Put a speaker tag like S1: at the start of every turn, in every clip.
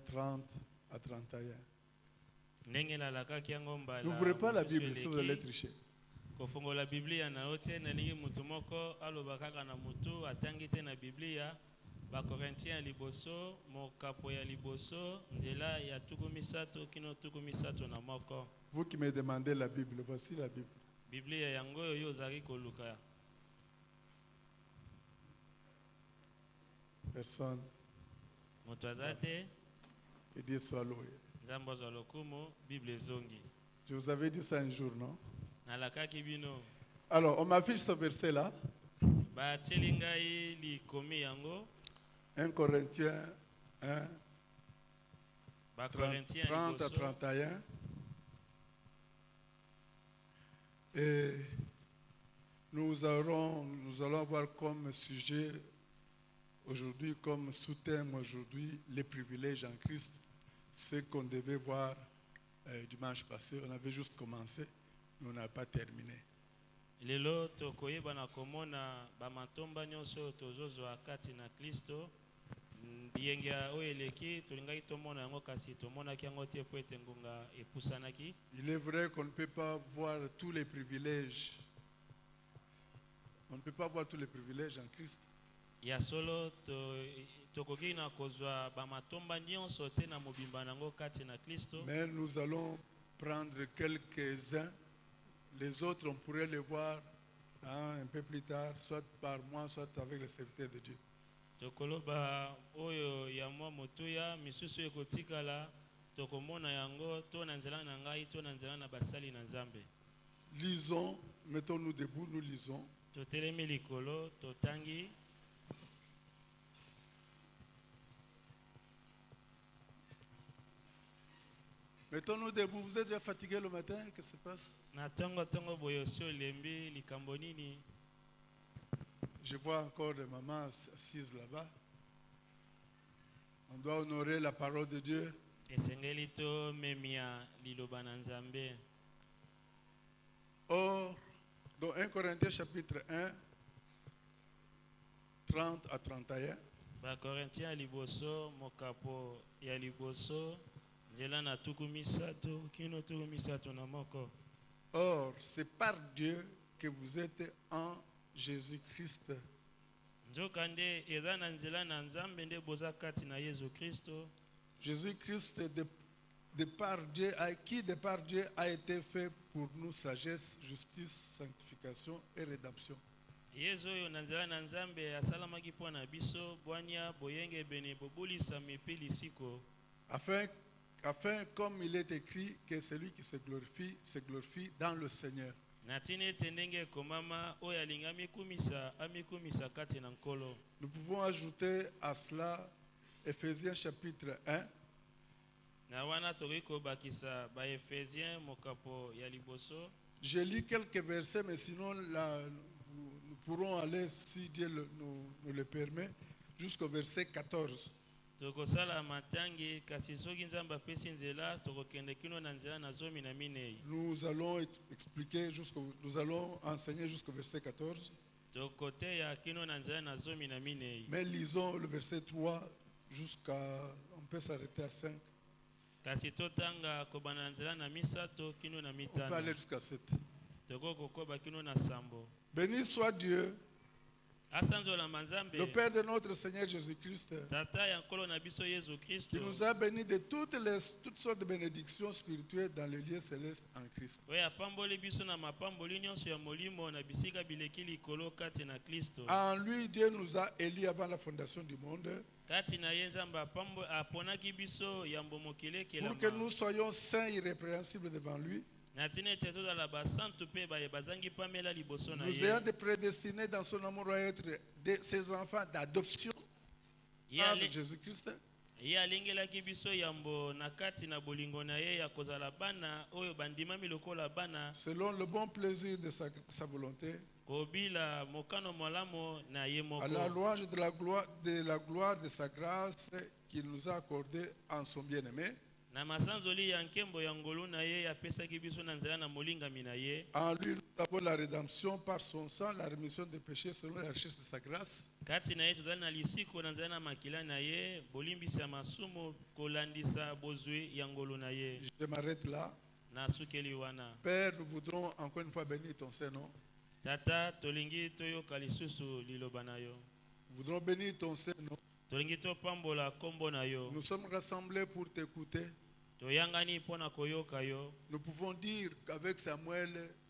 S1: 30 à 31.
S2: N'ouvrez
S1: N'ouvrez pas la Bible si vous allez tricher.
S2: kofongola biblia na ote nalingi mutu moko aloba kaka na mutu atangi te na biblia bakorintien ya liboso mokapo ya liboso nzela ya tuku misato kino tuku misato na moko.
S1: Vous qui me demandez la Bible, voici la Bible.
S2: Biblia yango oyo ozali koluka.
S1: Personne.
S2: Moto aza te.
S1: Que Dieu soit loué.
S2: Nzambe azwa lokumu Bible zongi.
S1: Je vous avais dit ça un jour, non?
S2: Nalakaki bino.
S1: Alors, on m'affiche ce verset-là.
S2: Batieli ngai likomi yango.
S1: 1 Corinthiens 1, 30 à 31. Et nous allons avoir comme sujet aujourd'hui, comme sous-thème aujourd'hui, les privilèges en Christ. Ce qu'on devait voir dimanche passé. On avait juste commencé, mais on n'a pas terminé.
S2: Lelo tokoyeba na komona bamatomba nyonso tozozwa kati na Kristo. Yengia oyeleki tulingaki tomona yango kasi tomonaki yango te po ete ngonga epusanaki.
S1: Il est vrai qu'on ne peut pas voir tous les privilèges. On ne peut pas voir tous les privilèges en Christ.
S2: Ya solo tokoki na kozwa bamatomba nyonso te na mobimba nango kati na Kristo.
S1: Mais nous allons prendre quelques-uns. Les autres, on pourrait les voir un peu plus tard, soit par moi, soit avec les serviteurs de Dieu.
S2: Tokoloba oyo ya mwa motuya misusu ekotikala tokomona yango to na nzela na ngai to na nzela na basali na Nzambe.
S1: Lisons, mettons-nous debout, nous lisons.
S2: Totelemi likolo totangi.
S1: Mettons-nous debout. Vous êtes déjà fatigué le matin? Qu'est-ce qui se passe? Je vois encore des mamans assises là-bas. On doit honorer la parole de Dieu. Or, dans 1 Corinthiens chapitre 1, 30 à 31.
S2: Corinthiens liboso mokapo ya liboso.
S1: Or, c'est par Dieu que vous êtes en Jésus-Christ. Jésus-Christ, de par Dieu, qui de par Dieu a été fait pour nous sagesse, justice, sanctification et rédemption. Afin, comme il est écrit, que celui qui se glorifie dans le Seigneur. Nous pouvons ajouter à cela Ephésiens chapitre 1. Je lis quelques versets, mais sinon là, nous pourrons aller, si Dieu nous le permet, jusqu'au verset 14. Nous allons expliquer nous allons enseigner jusqu'au verset 14. Mais lisons le verset 3 jusqu'à, on peut s'arrêter à 5. On peut aller jusqu'à 7. Béni soit Dieu, le Père de notre Seigneur Jésus-Christ, qui nous a bénis de toutes sortes de bénédictions spirituelles dans le lieu céleste en Christ. En lui, Dieu nous a élus avant la fondation du monde, pour que nous soyons saints et irrépréhensibles devant lui. Nous ayons été prédestinés dans son amour à être ses enfants d'adoption par Jésus-Christ. Selon le bon plaisir de sa volonté, à la louange de la gloire de sa grâce qu'il nous a accordée en son bien-aimé. En lui, nous avons la rédemption par son sang, la rémission des péchés selon la richesse de sa grâce.
S2: Kati na ye tozali na lisiko na nzela na makila na ye bolimbisa masumu kolandisa bozwi ya ngolu na ye.
S1: Je m'arrête là.
S2: Na sukeli wana.
S1: Père, nous voudrons encore une fois bénir ton Saint-Nom.
S2: Tata tolingi toyoka lisusu liloba na yo.
S1: Nous voudrons bénir ton Saint-Nom.
S2: Tolingi topambola kombo na yo.
S1: Nous sommes rassemblés pour t'écouter.
S2: Toyangani pona koyoka yo.
S1: Nous pouvons dire qu'avec Samuel,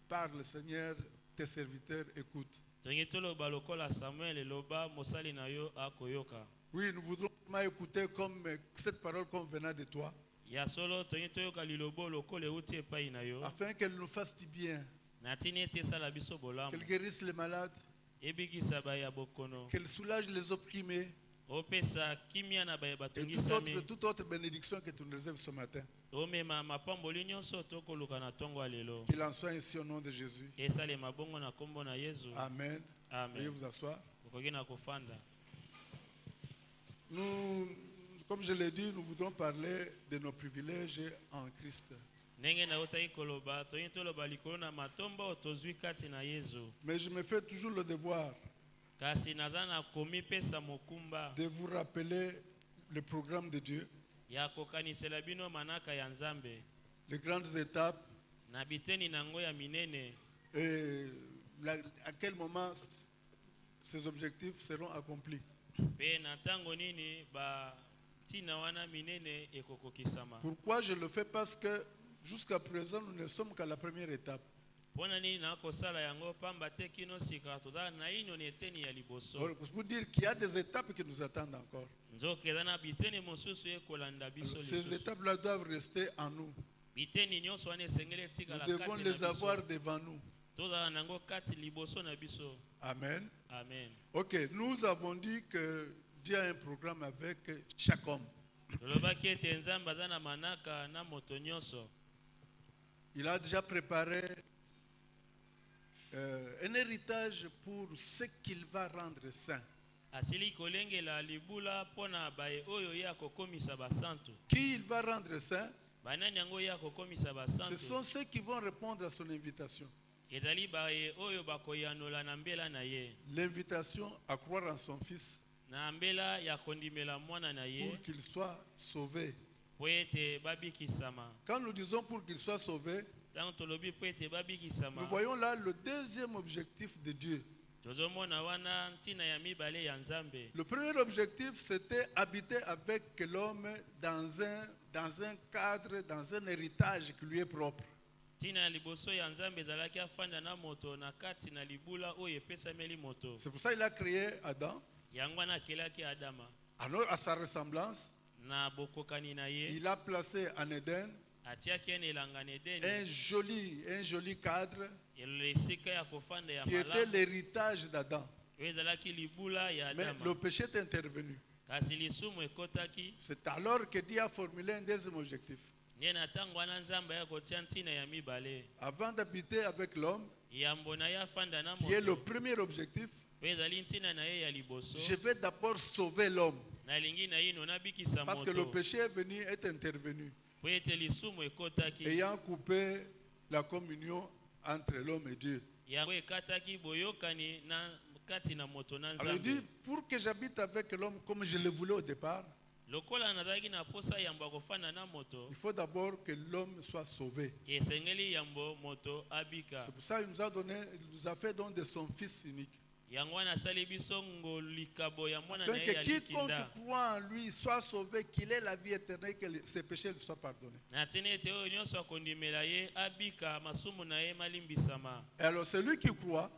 S1: parle Seigneur, tes serviteurs écoutent.
S2: Tolingi toloba lokola Samuel loba mosali na yo akoyoka.
S1: Oui, nous voudrons écouter comme cette parole comme venant de toi.
S2: Ya solo tolingi toyoka lilobo lokole uti epai na yo.
S1: Afin qu'elle nous fasse du bien.
S2: Natini ete sala biso bolamu.
S1: Qu'elle guérisse les malades.
S2: Ebikisa ba ya bokono.
S1: Qu'elle soulage les opprimés.
S2: Opesa kimia na ba ya
S1: Et
S2: batungisami.
S1: toute autre bénédiction que tu nous réserves ce matin.
S2: Omema mapamboli nyonso tokoluka na tongo lelo.
S1: Qu'il en soit ainsi au nom de Jésus.
S2: Esale mabongo na kombo na Yesu.
S1: Amen.
S2: Amen.
S1: Veuillez vous asseoir.
S2: Okoki na kofanda.
S1: Nous, comme je l'ai dit, nous voudrons parler de nos privilèges en Christ.
S2: Ndenge na otaki koloba toyini toloba likolo na matombo tozwi kati na Yesu.
S1: Mais je me fais toujours le devoir
S2: Kasi naza na komipesa mokumba
S1: de vous rappeler le programme de Dieu,
S2: ya kokanisela bino manaka ya Nzambe
S1: les grandes étapes
S2: na biteni nango ya minene
S1: et à quel moment ces objectifs seront accomplis.
S2: pe na ntango nini ba ntina wana minene ekokokisama.
S1: Pourquoi je le fais? Parce que jusqu'à présent, nous ne sommes qu'à la première étape.
S2: Mpona nini nakosala yango pamba te kino sika tozala na ino na eteni ya liboso.
S1: Pour dire qu'il y a des étapes qui nous attendent encore.
S2: Nzoka eza na biteni mosusu ekolanda biso
S1: Alors, ces
S2: lisusu.
S1: étapes-là doivent rester en nous.
S2: Biteni nyonso wana esengeli
S1: Nous
S2: etikala
S1: devons
S2: kati na
S1: les avoir
S2: biso.
S1: devant nous.
S2: Tozala nango kati liboso na biso.
S1: Amen.
S2: Amen.
S1: Ok, nous avons dit que Dieu a un programme avec chaque homme.
S2: Tolobaki ete Nzambe aza na manaka na moto nyonso.
S1: Il a déjà préparé un héritage pour ce qu'il va rendre saint.
S2: Asili kolengela libula pona bae oyo ye akokomisa basantu.
S1: Qui il va rendre saint?
S2: Banani yango ye akokomisa
S1: Ce
S2: basantu.
S1: sont ceux qui vont répondre à son invitation.
S2: Ezali bae oyo bakoyanola na mbela na ye.
S1: L'invitation à croire en son Fils
S2: Na mbela ya kondimela mwana na ye.
S1: pour qu'il soit sauvé.
S2: Po ete babikisama.
S1: Quand nous disons pour qu'il soit sauvé,
S2: Tango tolobi po ete babikisama.
S1: nous voyons là le deuxième objectif de Dieu.
S2: Tozomona wana ntina ya mibale ya Nzambe.
S1: Le premier objectif, c'était habiter avec l'homme dans un cadre, dans un héritage qui lui est propre.
S2: Ntina ya liboso ya Nzambe ezalaki afanda na moto na kati na libula oyo epesameli moto.
S1: C'est pour ça qu'il a créé Adam,
S2: Yango wana akelaki Adama.
S1: à sa ressemblance.
S2: Na bokokani na ye.
S1: Il a placé en Éden
S2: Atiaki ene elanga na Edeni.
S1: un joli cadre
S2: Elolo esika ya kofanda ya
S1: qui était
S2: malamu.
S1: l'héritage d'Adam.
S2: Oyo ezalaki libula ya
S1: Mais
S2: Adama.
S1: le péché est intervenu.
S2: Kasi lisumu ekotaki.
S1: C'est alors que Dieu a formulé un deuxième objectif.
S2: Nde na ntango wana Nzambe akotia ntina ya mibale.
S1: Avant d'habiter avec l'homme,
S2: Yambo na ye afanda na
S1: qui est le
S2: moto.
S1: premier objectif,
S2: Oyo ezali ntina na ye ya liboso.
S1: je vais d'abord sauver l'homme.
S2: Nalingi na ino nabikisa
S1: Parce que le
S2: moto.
S1: péché est intervenu,
S2: Po ete lisumu ekotaki.
S1: ayant coupé la communion entre l'homme et Dieu.
S2: Yango ekataki boyokani na kati na moto na
S1: Alors il dit,
S2: Nzambe.
S1: pour que j'habite avec l'homme comme je le voulais au départ,
S2: Lokola nazalaki na posa yambo akofanda na moto.
S1: il faut d'abord que l'homme soit sauvé.
S2: Esengeli yambo moto abika.
S1: C'est pour ça qu'il nous a fait don de son Fils unique.
S2: Yango wana asali biso ngolikabo ya mwana na
S1: Afin
S2: ye
S1: que
S2: ya
S1: quiconque
S2: likinda.
S1: croit en lui soit sauvé, qu'il ait la vie éternelle, que ses péchés lui soient pardonnés.
S2: Na tini ete oyo nyonso akondimela ye abika masumu na ye malimbisama.
S1: Et alors celui qui croit,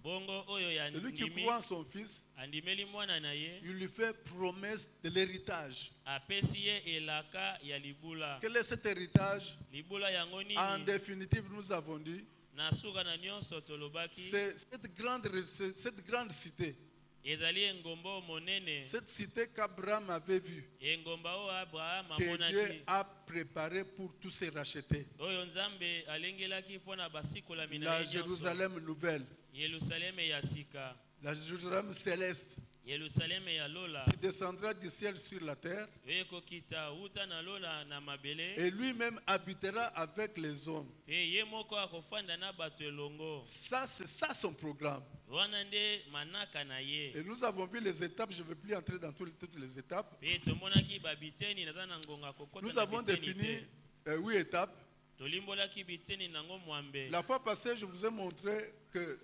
S2: Bongo oyo ya
S1: celui qui
S2: ndimi
S1: croit en son Fils,
S2: andimeli mwana na ye
S1: il lui fait promesse de l'héritage.
S2: apesi ye elaka ya libula.
S1: Quel est cet héritage?
S2: Libula yango
S1: En
S2: nini?
S1: définitive, nous avons dit,
S2: Na suka na nyonso tolobaki
S1: c'est cette grande cité,
S2: ezali engomba oyo monene.
S1: cette cité qu'Abraham avait vue,
S2: Engomba oyo Abraham
S1: que Dieu
S2: amonaki.
S1: a préparée pour tous se racheter.
S2: Oyo Nzambe alengelaki mpona basikolami na
S1: La
S2: ye nyonso.
S1: Jérusalem nouvelle,
S2: Yelusaleme ya sika.
S1: la Jérusalem céleste,
S2: Yerusalemu ya lola
S1: qui descendra du ciel sur la terre,
S2: ekokita uta na lola na mabele
S1: et lui-même habitera avec les hommes.
S2: pe ye moko akofanda na bato elongo
S1: Ça, c'est ça son programme.
S2: wana nde manaka na ye
S1: Et nous avons vu les étapes, je ne vais plus entrer dans toutes les étapes.
S2: pe tomonaki babiteni naza na ngonga kokota
S1: Nous
S2: na
S1: avons
S2: biteni
S1: défini
S2: te
S1: 8 étapes.
S2: tolimbolaki biteni nango mwambe
S1: La fois passée, je vous ai montré que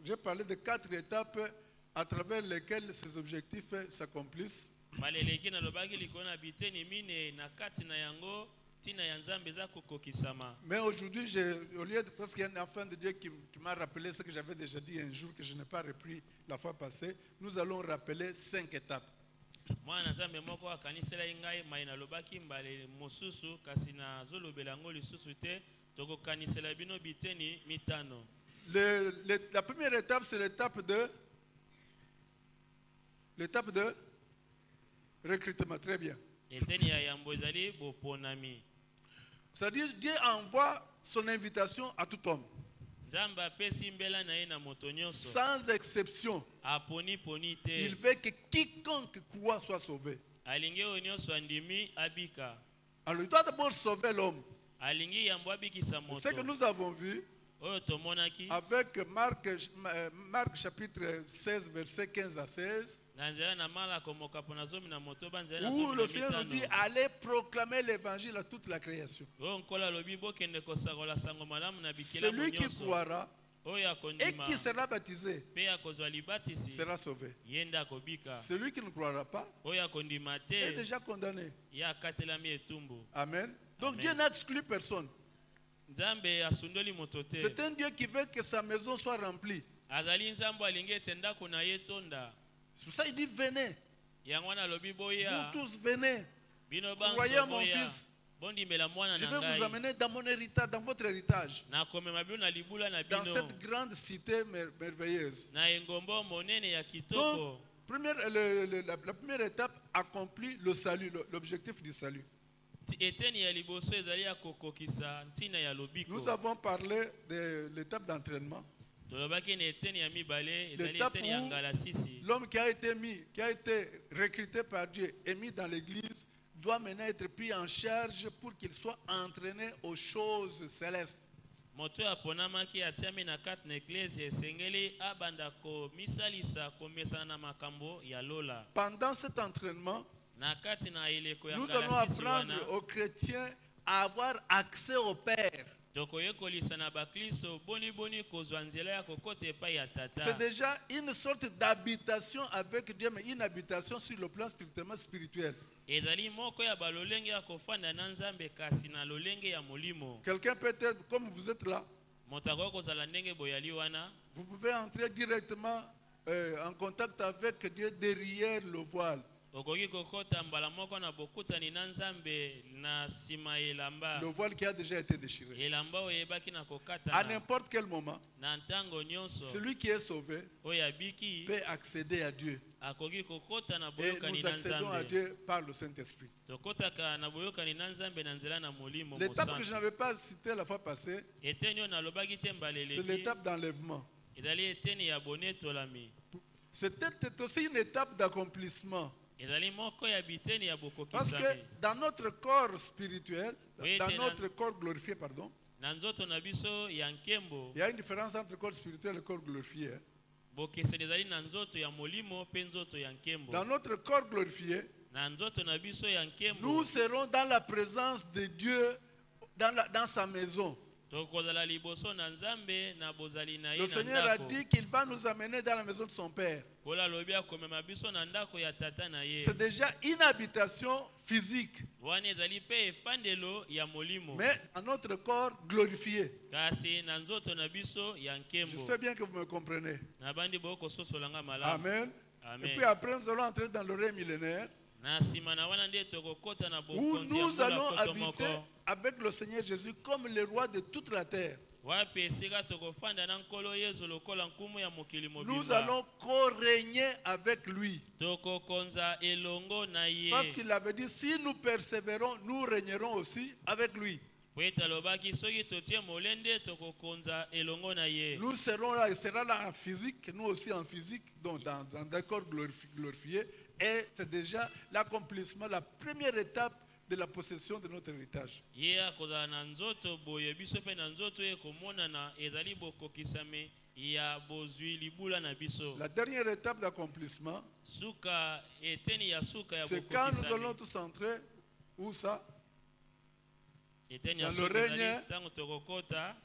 S1: j'ai parlé de 4 étapes à travers lesquelles ces objectifs s'accomplissent.
S2: maleleki nalobaki likolo na biteni mine na kati na yango ntina ya nzambe eza kokokisama.
S1: Mais aujourd'hui, au lieu de, parce qu'il y a un enfant de Dieu qui m'a rappelé ce que j'avais déjà dit un jour, que je n'ai pas repris la fois passée, nous allons rappeler 5 étapes.
S2: mwana nzambe moko akanisela ngai mai nalobaki mbale mosusu kasi nazolobela yango lisusu te tokokanisela bino biteni mitano.
S1: La première étape, c'est l'étape de recrutement. Très bien.
S2: eteni ya yambo ezali boponami.
S1: C'est-à-dire, Dieu envoie son invitation à tout homme,
S2: nzambe apesi mbela na ye na moto nyonso
S1: sans exception.
S2: aponiponi te.
S1: Il veut que quiconque croit soit sauvé.
S2: alingi oyo nyonso andimi abika.
S1: Alors, il doit d'abord sauver l'homme.
S2: alingi yambo abikisa moto.
S1: C'est ce que nous avons vu
S2: oyo tomonaki
S1: avec Marc chapitre 16, verset 15 à 16,
S2: na nzela na malako mokapo na zomi na moto banzela na
S1: où
S2: zomi
S1: le
S2: na
S1: Seigneur nous dit
S2: mitano
S1: allez proclamer l'évangile à toute la création.
S2: oyo nkola alobi bokende kosakola sango malamu na bikelamu
S1: Celui qui
S2: nyonso
S1: croira
S2: oyo
S1: et
S2: akondima
S1: qui sera baptisé
S2: mpe akozwa libatisi
S1: sera sauvé.
S2: ye nde akobika.
S1: Celui qui ne croira pas
S2: oyo akondima
S1: est
S2: te
S1: déjà condamné.
S2: ye akatelami etumbu.
S1: Amen. Donc
S2: Amen.
S1: Dieu n'exclut personne.
S2: nzambe asundoli moto te.
S1: C'est un Dieu qui veut que sa maison soit remplie.
S2: azali nzambe alingi ete ndako na ye tonda.
S1: C'est pour ça qu'il dit venez.
S2: yango wana alobi
S1: Vous
S2: boya
S1: tous venez.
S2: bino
S1: Croyez
S2: banso
S1: à mon
S2: boya
S1: fils.
S2: bondimela mwana
S1: Je
S2: na
S1: vais vous
S2: ngai
S1: amener dans mon héritage, dans votre héritage.
S2: nakomema bino na libula na
S1: Dans
S2: bino
S1: cette grande cité merveilleuse.
S2: na engombo monene ya kitoko.
S1: Donc, la première étape accomplit le salut, l'objectif du salut.
S2: eteni ya liboso ezali ya kokokisa ntina ya lobiko.
S1: Nous avons parlé de l'étape d'entraînement.
S2: tolobaki na eteni ya mibale ezali
S1: L'étape
S2: eteni ya
S1: où
S2: ngalasisi.
S1: l'homme qui a été recruté par Dieu et mis dans l'église doit maintenant être pris en charge pour qu'il soit entraîné aux choses célestes.
S2: moto oyo aponamaki atiami na kati na eklese esengeli abanda komisalisa komesana na makambo ya lola.
S1: Pendant cet entraînement,
S2: na kati na eleko ya
S1: nous allons
S2: ngalasisi
S1: apprendre
S2: wana
S1: aux chrétiens à avoir accès au Père.
S2: tokoyekolisa na baklisto boniboni kozwa nzela ya kokota epai ya
S1: C'est
S2: tata.
S1: déjà une sorte d'habitation avec Dieu, mais une habitation sur le plan strictement spirituel.
S2: ezali moko ya balolenge ya kofanda na nzambe kasi na lolenge ya molimo.
S1: Quelqu'un peut être, comme vous êtes là,
S2: moto akoki kozala ndenge boyali wana
S1: vous pouvez entrer directement en contact avec Dieu derrière le voile.
S2: okoki kokota mbala moko na bokutani na nzambe na nsima ya elamba.
S1: Le voile qui a déjà été déchiré.
S2: elamba oyo eyebaki na
S1: À
S2: kokata
S1: n'importe quel moment,
S2: na ntango nyonso
S1: celui qui est sauvé
S2: oyo abiki
S1: peut accéder à Dieu.
S2: akoki kokota na
S1: Et
S2: boyokani
S1: nous
S2: na
S1: accédons à
S2: nzambe.
S1: Dieu par le Saint-Esprit.
S2: tokotaka na boyokani na nzambe na nzela na molimo
S1: L'étape que je
S2: mosantu.
S1: n'avais pas citée la fois passée,
S2: eteni oyo nalobaki te mbala
S1: c'est
S2: eleki
S1: l'étape d'enlèvement.
S2: ezali eteni ya bonetolami.
S1: C'était aussi une étape d'accomplissement.
S2: ezali moko ya biteni ya
S1: Parce
S2: bokokisami.
S1: que dans notre corps spirituel,
S2: Oui,
S1: dans
S2: c'est
S1: notre corps glorifié, pardon,
S2: na nzoto na biso ya nkembo
S1: il y a une différence entre le corps spirituel et le corps glorifié. Hein.
S2: bokeseni ezali na nzoto ya molimo mpe nzoto ya nkembo.
S1: Dans notre corps glorifié,
S2: na nzoto na biso ya nkembo
S1: nous serons dans la présence de Dieu dans sa maison.
S2: tokozala liboso na nzambe na bozali na ye
S1: Le
S2: na
S1: Seigneur a
S2: ndako.
S1: dit qu'il va nous amener dans la maison de son Père.
S2: kola alobi akomema biso na ndako ya tata na ye.
S1: C'est déjà une habitation physique,
S2: wana ezali mpe efandelo ya molimo
S1: mais dans notre corps glorifié.
S2: kasi na nzoto na biso ya nkembo.
S1: J'espère bien que vous me comprenez.
S2: na bandi bokososolanga malamu.
S1: Amen.
S2: Amen.
S1: Et puis après, nous allons entrer dans le règne millénaire,
S2: na nsima na wana nde tokokota na
S1: où
S2: bokonzi ya
S1: nous
S2: mbula
S1: allons
S2: koto
S1: habiter
S2: moko
S1: avec le Seigneur Jésus comme le roi de toute la terre.
S2: wapi esika tokofanda na nkolo yesu lokola nkumu ya mokili
S1: Nous
S2: mobimba.
S1: allons co-régner avec lui.
S2: tokokonza elongo na ye
S1: Parce qu'il avait dit, si nous persévérons, nous régnerons aussi avec lui.
S2: po ete alobaki soki totie molende tokokonza elongo na ye.
S1: Nous serons là, il sera là en physique, nous aussi en physique, donc dans un corps glorifié. Et c'est déjà l'accomplissement, la première étape de la possession de notre héritage.
S2: Ye akozala na nzoto boye biso pe na nzoto ye komonana ezali bokokisame ya bozwi libula na biso.
S1: La dernière étape d'accomplissement,
S2: Suka eteni ya suka ya
S1: c'est quand nous allons
S2: bokokisame.
S1: tous entrer, où ça?
S2: Eteni ya
S1: Dans le
S2: suka
S1: règne
S2: ezali ntango tokokota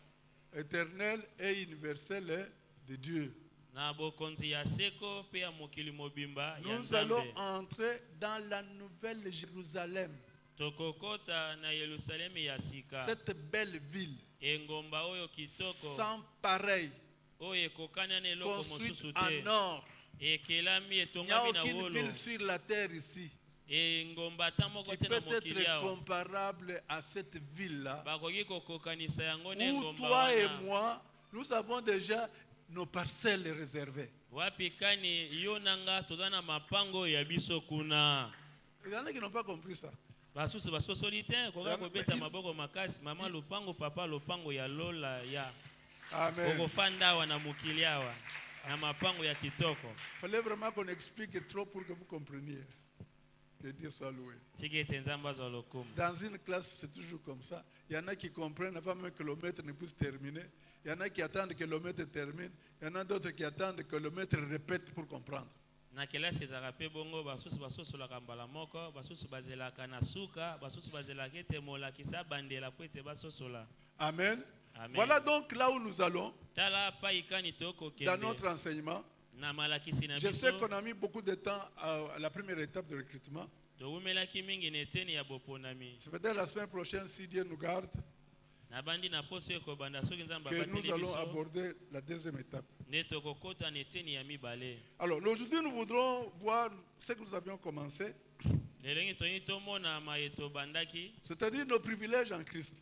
S1: Éternel et universel de Dieu.
S2: na bokonzi ya seko pe ya mokili mobimba ya
S1: Nous allons
S2: Nzambe.
S1: entrer dans la nouvelle Jérusalem,
S2: Tokokota na Yerusalemi ya sika.
S1: cette belle ville,
S2: Engomba oyo kitoko
S1: sans pareil,
S2: oyo ekokani na eloko
S1: construite
S2: mosusu
S1: en
S2: te.
S1: or.
S2: Ekelami
S1: Il n'y a
S2: etongami na
S1: aucune
S2: wolo.
S1: ville sur la terre ici
S2: Engomba ta moko
S1: qui
S2: te
S1: peut
S2: na mokili
S1: être
S2: awa.
S1: comparable à cette ville-là,
S2: Bakoki kokokanisa yango na
S1: où
S2: engomba
S1: toi et
S2: wana.
S1: moi, nous avons déjà nos parcelles réservées.
S2: Wapi kani yo nanga toza na mapango ya biso kuna.
S1: Il y en a qui n'ont pas compris ça.
S2: Basusu basosoli te koka kobeta
S1: il-
S2: maboko makasi. Mama lopango papa lopango ya lola ya.
S1: Amen.
S2: Okofanda awa na mokili awa. Na mapango ya kitoko.
S1: Il fallait vraiment qu'on explique trop pour que vous compreniez. Que Dieu soit loué.
S2: Tiki ete nzambe azwa lokumu.
S1: Dans une classe, c'est toujours comme ça. Il y en a qui comprennent avant même que le maître ne puisse terminer. Il y en a qui attendent que le maître termine. Il y en a d'autres qui attendent que le maître répète pour comprendre.
S2: Na kelasi ezalaka mpe bongo basusu basosolaka mbala moko basusu bazelaka na suka basusu bazelaka ete molakisi abandela po ete basosola.
S1: Amen.
S2: Amen.
S1: Voilà donc là où nous allons
S2: Tala pai kani
S1: dans
S2: tokokende
S1: notre enseignement.
S2: na malakisi na
S1: Je sais
S2: biso
S1: qu'on a mis beaucoup de temps à la première étape de recrutement.
S2: towumelaki mingi na eteni ya boponami.
S1: C'est peut-être la semaine prochaine, si Dieu nous garde,
S2: Nabandi na poso ekobanda soki nzambe
S1: que nous
S2: abateli
S1: allons
S2: biso
S1: aborder la deuxième étape.
S2: nde tokokota na eteni ya mibale.
S1: Alors, aujourd'hui, nous voudrons voir ce que nous avions commencé,
S2: Lelengi toyini tomona mayeto bandaki
S1: c'est-à-dire nos privilèges en Christ.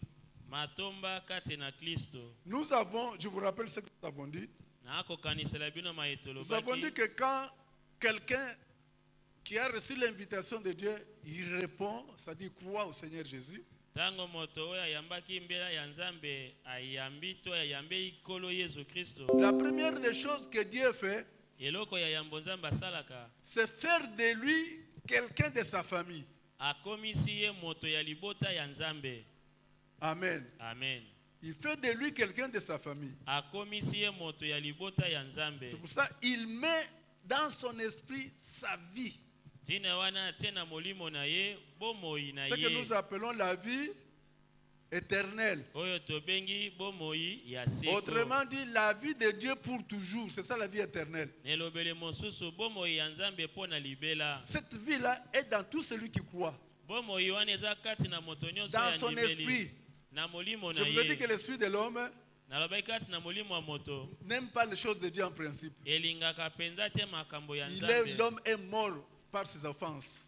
S2: matomba kati na Kristo.
S1: Nous avons, je vous rappelle ce que nous avons dit,
S2: Na akokanisela bino mayeto
S1: nous avons dit
S2: lobaki.
S1: que quand quelqu'un qui a reçu l'invitation de Dieu, il répond, c'est-à-dire croit au Seigneur Jésus,
S2: Tango moto oyo ayambaki mbela ya Nzambe ayambi to ayambe ikolo Yesu Kristo.
S1: la première des choses que Dieu fait,
S2: Eloko ya yambo Nzambe asalaka
S1: c'est faire de lui quelqu'un de sa famille.
S2: akomisi ye moto ya libota ya Nzambe.
S1: Amen.
S2: Amen.
S1: Il fait de lui quelqu'un de sa famille.
S2: Akomisi ye moto ya libota ya Nzambe.
S1: C'est pour ça qu'il met dans son esprit sa vie.
S2: Tina wana tena molimo na ye bomoi na
S1: Ce que
S2: ye.
S1: nous appelons la vie éternelle.
S2: Oyo tobengi bomoi ya seko.
S1: Autrement dit, la vie de Dieu pour toujours. C'est ça la vie éternelle.
S2: Nelobele mosusu bomoi ya Nzambe pona libela.
S1: Cette vie-là est dans tout celui qui croit.
S2: Bomoi wana eza kati na moto nyonso
S1: Dans
S2: ya
S1: son
S2: ndimeli.
S1: esprit.
S2: Na molimo
S1: Je
S2: na
S1: vous ai dit que
S2: ye.
S1: l'esprit de l'homme
S2: Nalobaki kati na molimo ya moto.
S1: n'aime pas les choses de Dieu en principe.
S2: Elingaka penza te makambo ya Nzambe.
S1: L'homme est mort par ses offenses.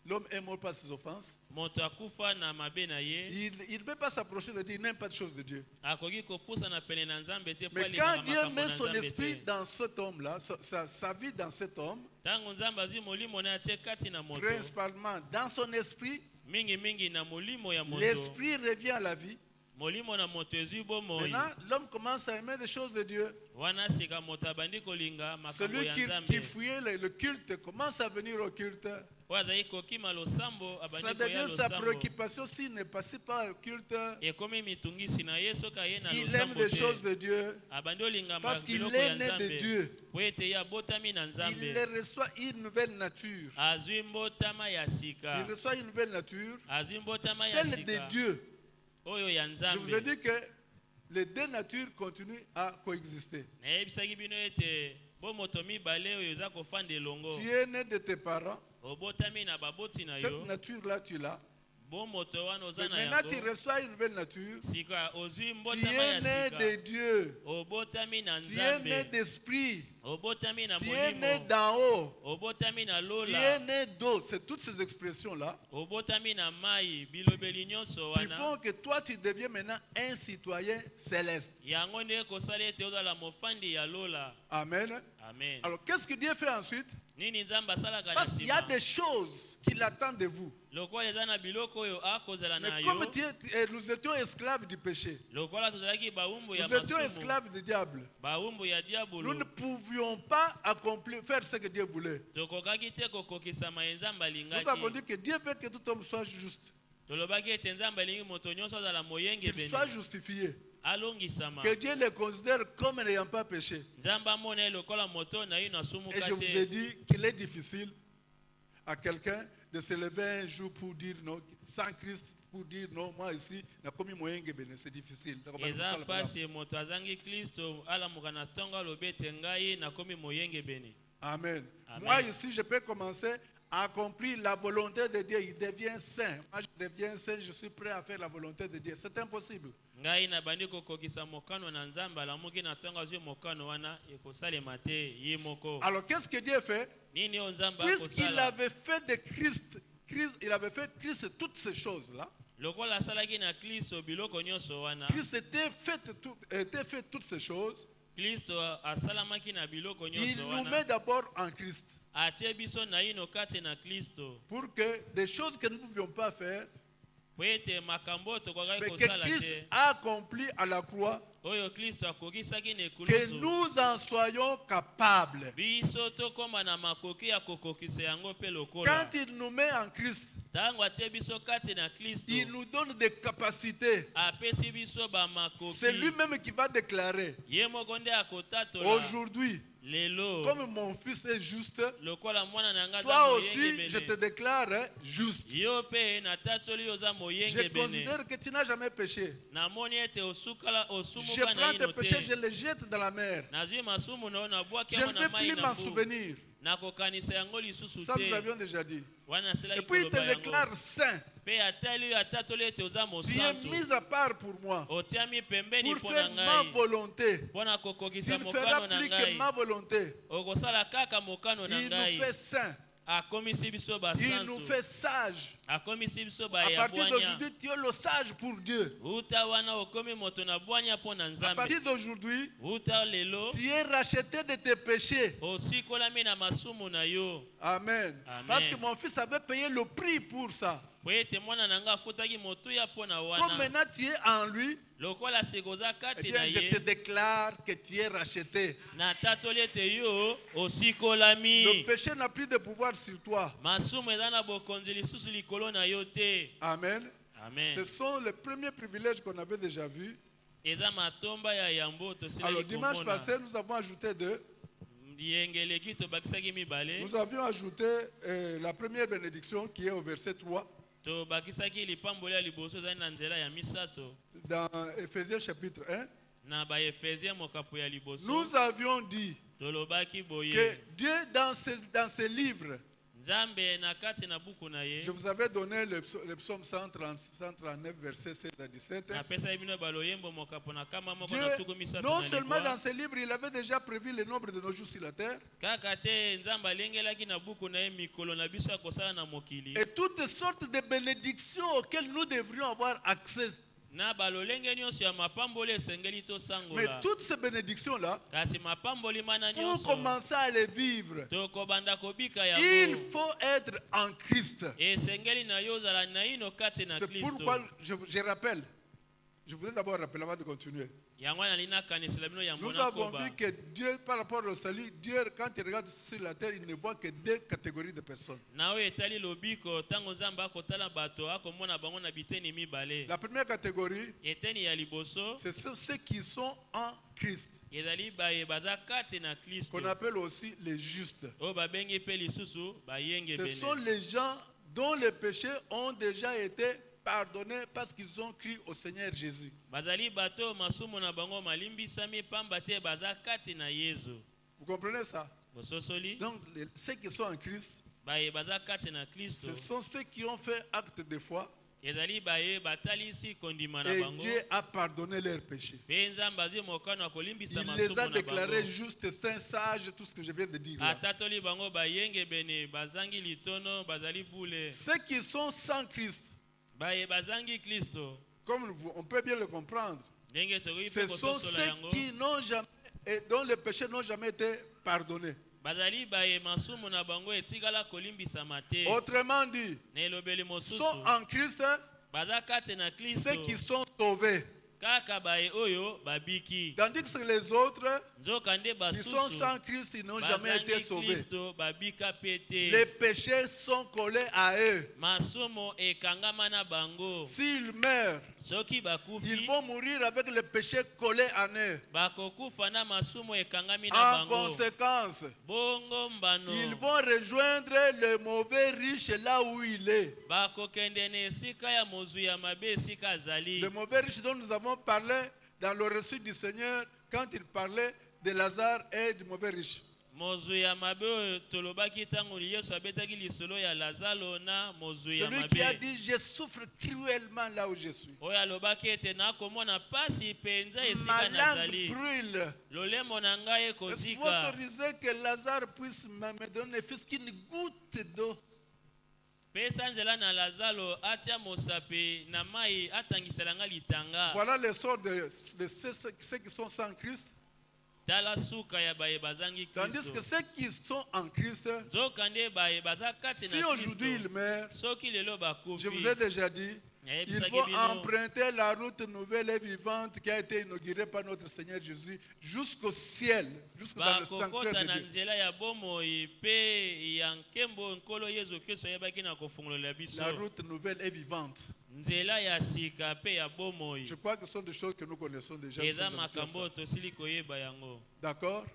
S1: L'homme est mort par ses offenses.
S2: Moto akufa na mabe na ye.
S1: Il ne peut pas s'approcher de Dieu, il n'aime pas de choses de Dieu.
S2: Akoki kopusa na pene na Nzambe te po
S1: Mais
S2: alingaka
S1: quand Dieu
S2: makambo
S1: met
S2: na
S1: son
S2: Nzambe
S1: esprit
S2: te.
S1: dans cet homme-là, sa vie dans cet homme,
S2: Tango Nzambe azwi molimo na atie kati na moto.
S1: principalement dans son esprit,
S2: Mingi mingi na molimo ya moto.
S1: l'esprit revient à la vie.
S2: Molimo na moto ezwi bomoi.
S1: Maintenant, l'homme commence à aimer des choses de Dieu.
S2: Wana sika moto abandi kolinga makambo
S1: Celui
S2: ya
S1: qui
S2: Nzambe.
S1: fuyait le culte commence à venir au culte.
S2: Oyo azali kokima losambo
S1: Ça
S2: abandi koya
S1: devient sa
S2: losambo.
S1: préoccupation s'il ne passe pas au culte.
S2: Ekomi mitungisi na ye soki aye na
S1: Il aime
S2: losambo
S1: des choses
S2: te.
S1: de Dieu
S2: Abandi olinga
S1: parce qu'il
S2: biloko
S1: est
S2: ya
S1: né de
S2: Nzambe.
S1: Dieu.
S2: Po ete ye abotami na
S1: Il
S2: Nzambe.
S1: reçoit une nouvelle nature.
S2: Azwi mbotama ya
S1: Il
S2: sika.
S1: reçoit une nouvelle nature,
S2: Azwi mbotama ya
S1: celle de
S2: sika.
S1: Dieu.
S2: Oyo ya
S1: Je vous ai
S2: Nzambe.
S1: dit que les deux natures continuent à coexister.
S2: Nayebisaki bino ete bomoto mibale oyo eza kofanda elongo.
S1: Tu es né de tes parents,
S2: Obotami na baboti na
S1: cette
S2: yo.
S1: nature-là tu l'as.
S2: Bomoto wana oza
S1: Mais
S2: na
S1: maintenant tu
S2: yango.
S1: reçois une nouvelle nature.
S2: Sika ozwi
S1: Tu
S2: mbotama
S1: es
S2: ya
S1: né
S2: sika.
S1: de Dieu.
S2: Obotami na
S1: Tu es né
S2: Nzambe.
S1: d'esprit.
S2: Obotami na
S1: Tu es né
S2: molimo.
S1: d'en haut.
S2: Obotami na
S1: Tu es
S2: lola.
S1: né d'eau. C'est toutes ces expressions-là
S2: Obotami na mai. Bilobeli nyonso
S1: qui
S2: wana.
S1: font que toi tu deviens maintenant un citoyen céleste.
S2: Yango nde ekosala ete ozala mofandi ya lola.
S1: Amen.
S2: Amen.
S1: Alors, qu'est-ce que Dieu fait ensuite?
S2: Nini nzambe asalaka na
S1: Parce qu'il y a
S2: nsima.
S1: des choses qui l'attendent de vous.
S2: Lokola eza na biloko oyo akozala
S1: Mais
S2: na
S1: comme
S2: yo.
S1: nous étions esclaves du péché,
S2: Lokola tozalaki bawumbu ya
S1: nous étions
S2: masumu.
S1: esclaves du diable,
S2: Bawumbu ya
S1: nous
S2: diabolo.
S1: ne pouvions pas accomplir, faire ce que Dieu voulait.
S2: Tokokaki te kokokisama ye nzambe
S1: Nous avons dit
S2: alingaki.
S1: que Dieu veut que tout homme soit juste,
S2: Tolobaki ete nzambe alingi moto nyonso azala moyenge
S1: qu'il soit
S2: bene.
S1: justifié,
S2: Alongisama.
S1: que Dieu le considère comme n'ayant pas péché.
S2: Nzambe amona ye lokola moto na ye na
S1: Et
S2: sumuka
S1: je vous ai
S2: te.
S1: dit qu'il est difficile à quelqu'un de se lever un jour pour dire non, sans Christ, pour dire non, moi ici, c'est difficile.
S2: Eza pasi moto azangi Kristo alamuka na tongo alobi ete ngai nakomi moyenge bene.
S1: Amen.
S2: Amen.
S1: Moi ici, je peux commencer à accomplir la volonté de Dieu. Il devient saint. Moi, je deviens saint, je suis prêt à faire la volonté de Dieu. C'est impossible.
S2: Ngai nabandi kokokisa mokano na nzambe alamuki na tongo azwi mokano wana ekosalema te ye moko.
S1: Alors, qu'est-ce que Dieu fait?
S2: Nini oyo nzambe
S1: Puisqu'il
S2: akosala.
S1: avait fait de Christ, il avait fait Christ toutes ces choses-là.
S2: Lokola asalaki na Kristo biloko nyonso wana.
S1: Christ était fait toutes ces choses.
S2: Kristo asalamaki na biloko
S1: Il
S2: nyonso
S1: nous
S2: wana.
S1: met d'abord en Christ.
S2: Atie biso na ino kati na Kristo.
S1: Pour que des choses que nous ne pouvions pas faire,
S2: Po ete makambo tokokaki
S1: mais que
S2: kosala
S1: Christ
S2: te.
S1: a accompli à la croix,
S2: Oyo Kristo akokisaki na
S1: que
S2: ekulusu.
S1: nous en soyons capables.
S2: Biso tokoma na makoki ya kokokisa yango pe lokola.
S1: Quand il nous met en Christ,
S2: Tango atie biso kati na Kristo.
S1: il nous donne des capacités.
S2: Apesi biso ba makoki.
S1: C'est lui-même qui va déclarer,
S2: Ye moko nde akotatola.
S1: aujourd'hui,
S2: Lelo.
S1: comme mon fils est juste,
S2: Lokola mwana na nga
S1: toi
S2: za
S1: aussi,
S2: moyenge
S1: je te
S2: bene.
S1: déclare juste.
S2: Yo pe natatoli yo za
S1: Je
S2: moyenge bene.
S1: considère que tu n'as jamais péché.
S2: Namoni ete osukala
S1: Je
S2: osumuka na
S1: prends tes
S2: ino
S1: péchés, je
S2: te.
S1: les jette dans la mer.
S2: Nazwi masumu na yo nabwaki
S1: Je
S2: yango
S1: ne
S2: na
S1: vais
S2: mai
S1: plus
S2: na
S1: m'en
S2: mbu.
S1: souvenir.
S2: Nakokanisa yango lisusu
S1: Ça, nous
S2: te.
S1: avions déjà dit.
S2: Wana
S1: Et
S2: aselaki
S1: puis, il te
S2: koloba yango.
S1: déclare saint.
S2: Pe atali yo atatoli ete oza
S1: Tu es
S2: mosantu.
S1: mis à part pour moi.
S2: Otiami pembeni
S1: Pour
S2: mpo
S1: faire
S2: na
S1: ma
S2: ngai.
S1: volonté.
S2: Mpo na
S1: Il
S2: kokokisa
S1: ne
S2: mokano
S1: fera
S2: na
S1: plus que
S2: ngai.
S1: ma volonté.
S2: Okosala kaka mokano na
S1: Il nous
S2: ngai.
S1: fait saints.
S2: Akomisi biso
S1: Il nous
S2: basantu.
S1: fait sages.
S2: Akomisi biso
S1: À partir
S2: bayabwanya.
S1: d'aujourd'hui, tu es le sage pour Dieu.
S2: Uta wana okomi moto na bwanya mpo na
S1: À
S2: nzambe.
S1: partir d'aujourd'hui,
S2: Uta lelo.
S1: tu es racheté de tes péchés.
S2: Osikolami na masumu na yo.
S1: Amen.
S2: Amen.
S1: Parce que mon fils avait payé le prix pour ça.
S2: Po ete mwana na nga afutaki motuya mpo na
S1: Comme
S2: wana.
S1: maintenant tu es en lui,
S2: Lokola sekoza
S1: eh
S2: kati
S1: bien,
S2: na
S1: je te
S2: ye.
S1: déclare que tu es racheté.
S2: Natatoli ete yo
S1: Le
S2: osikolami.
S1: péché n'a plus de pouvoir sur toi.
S2: Masumu eza na bokonzi lisusu likolo na yo te.
S1: Amen. Ce
S2: Amen.
S1: sont les premiers privilèges qu'on avait déjà vus.
S2: Eza matomba ya yambo
S1: Alors,
S2: tosilaki
S1: dimanche
S2: komona.
S1: passé, nous avons ajouté deux.
S2: Yengeleki tobakisaki mibale.
S1: Nous avions ajouté la première bénédiction qui est au verset 3
S2: Tobakisaki lipamboli ya liboso ezali na nzela ya misato.
S1: dans Éphésiens chapitre 1.
S2: Na baefezia mokapo ya liboso.
S1: Nous avions dit
S2: Tolobaki boye.
S1: que Dieu, dans ce livre,
S2: Nzambe na kati na buku na ye.
S1: je vous avais donné le psaume 139, verset 16 à 17.
S2: Napesa ye bino baloyembo mokapo na kama moko
S1: Dieu,
S2: na tuku misato
S1: non
S2: na
S1: seulement dans
S2: likwa.
S1: ce livre, il avait déjà prévu le nombre de nos jours sur la terre
S2: Kaka te nzambe alengelaki na buku na ye mikolo na biso ya kosala na mokili.
S1: et toutes sortes de bénédictions auxquelles nous devrions avoir accès.
S2: Na balolenge nyonso ya mapamboli esengeli
S1: Mais
S2: tosangola.
S1: toutes ces bénédictions-là,
S2: Kasi mapamboli mana
S1: pour
S2: nyonso.
S1: commencer à les vivre,
S2: Tokobanda kobika
S1: il
S2: yango.
S1: faut être en Christ.
S2: Esengeli na yo ozala na ino kati na
S1: C'est
S2: Kristo.
S1: pourquoi je rappelle, je voudrais d'abord rappeler avant de continuer.
S2: Yango wana linakanisela bino yango
S1: Nous avons
S2: nakoba.
S1: vu que Dieu, par rapport au salut, Dieu, quand il regarde sur la terre, il ne voit que deux catégories de personnes.
S2: Na oyo etali lobiko ntango nzambe akotala bato akomona bango na biteni mibale.
S1: La première catégorie,
S2: Eteni ya liboso
S1: c'est ceux qui sont en Christ,
S2: ezali baye baza kati na Kristo.
S1: qu'on appelle aussi les justes.
S2: Oyo babengi mpe lisusu bayenge
S1: Ce sont
S2: bene.
S1: les gens dont les péchés ont déjà été pardonnés parce qu'ils ont cru au Seigneur Jésus.
S2: Bazali bato masumu na bango malimbisami pamba te baza kati na Yesu.
S1: Vous comprenez ça?
S2: Bososoli
S1: Donc, ceux qui sont en Christ,
S2: baye baza kati na Kristo.
S1: ce sont ceux qui ont fait acte de foi
S2: Ezali baye batalisi kondima na
S1: et
S2: bango.
S1: Dieu a pardonné leurs péchés.
S2: Pe nzambe azwi mokano ya kolimbisa
S1: Il les a
S2: masumu na
S1: déclarés
S2: bango.
S1: justes, saints, sages, tout ce que je viens de dire là.
S2: Atatoli bango bayenge bene bazangi litono bazali bule.
S1: Ceux qui sont sans Christ,
S2: Baye bazangi Kristo.
S1: comme on peut bien le comprendre,
S2: Ndenge tokoki
S1: ce
S2: mpe
S1: sont
S2: kososola
S1: ceux
S2: yango.
S1: qui n'ont jamais, et dont les péchés n'ont jamais été pardonner.
S2: bazali baye masumu na bango etikala kolimbisama te.
S1: Autrement dit,
S2: Na elobeli mosusu
S1: sont en Christ
S2: baza kati na Kristo
S1: ceux qui sont sauvés.
S2: kaka baye oyo babiki.
S1: Tandis que les autres
S2: Nzoka nde
S1: qui sont
S2: basusu
S1: sans Christ, ils n'ont jamais été
S2: bazangi
S1: sauvés.
S2: Kristo babika pete.
S1: Les péchés sont collés à eux.
S2: Masumu ekangama na bango.
S1: S'ils meurent,
S2: Soki
S1: ils
S2: bakufi
S1: vont mourir avec les péchés collés à eux.
S2: bakokufa na masumu ekangami na
S1: En
S2: bango.
S1: conséquence,
S2: Bongo mbano
S1: ils vont rejoindre le mauvais riche là où il est.
S2: bakokende na esika ya mozwi ya mabe esika azali.
S1: Le mauvais riche dont nous avons parlé dans le récit du Seigneur quand il parlait de Lazare et du mauvais riche.
S2: Mozwi ya mabe oyo tolobaki ntango Yesu abetaki lisolo ya Lazaro na mozwi ya
S1: Celui qui a
S2: mabe.
S1: dit, je souffre cruellement là où je suis.
S2: Oyo alobaki ete nakomona pasi penza
S1: Ma
S2: esika
S1: langue
S2: nazali.
S1: brûle.
S2: Lolemo na ngai
S1: Est-ce que vous
S2: ekozika.
S1: autorisez que Lazare puisse me donner fils qu'une goutte d'eau?
S2: Pesa nzela na Lazaro atia mosape na mai atangisela nga litanga.
S1: Voilà le sort de ceux qui sont sans Christ.
S2: Tala suka ya baye bazangi
S1: Tandis que
S2: Kristo.
S1: ceux qui sont en Christ,
S2: Nzoka nde baye baza kati
S1: si
S2: na
S1: aujourd'hui ils
S2: Kristo.
S1: meurent,
S2: Soki lelo
S1: je vous
S2: bakufi.
S1: ai déjà dit, il
S2: Nayebisaki
S1: faut
S2: bino.
S1: emprunter la route nouvelle et vivante qui a été inaugurée par notre Seigneur Jésus jusqu'au ciel, jusque dans le
S2: bakokota
S1: sanctuaire
S2: na
S1: de Dieu.
S2: nzela ya bomoi mpe ya nkembo nkolo Yesu Kristo ayebaki na kofungolola biso.
S1: La route nouvelle et vivante.
S2: Nzela ya sika mpe ya bomoi.
S1: Je crois que ce sont des choses que nous connaissons déjà. nous
S2: Eza
S1: sommes habitués à ça.
S2: makambo oyo tosili koyeba yango.
S1: D'accord?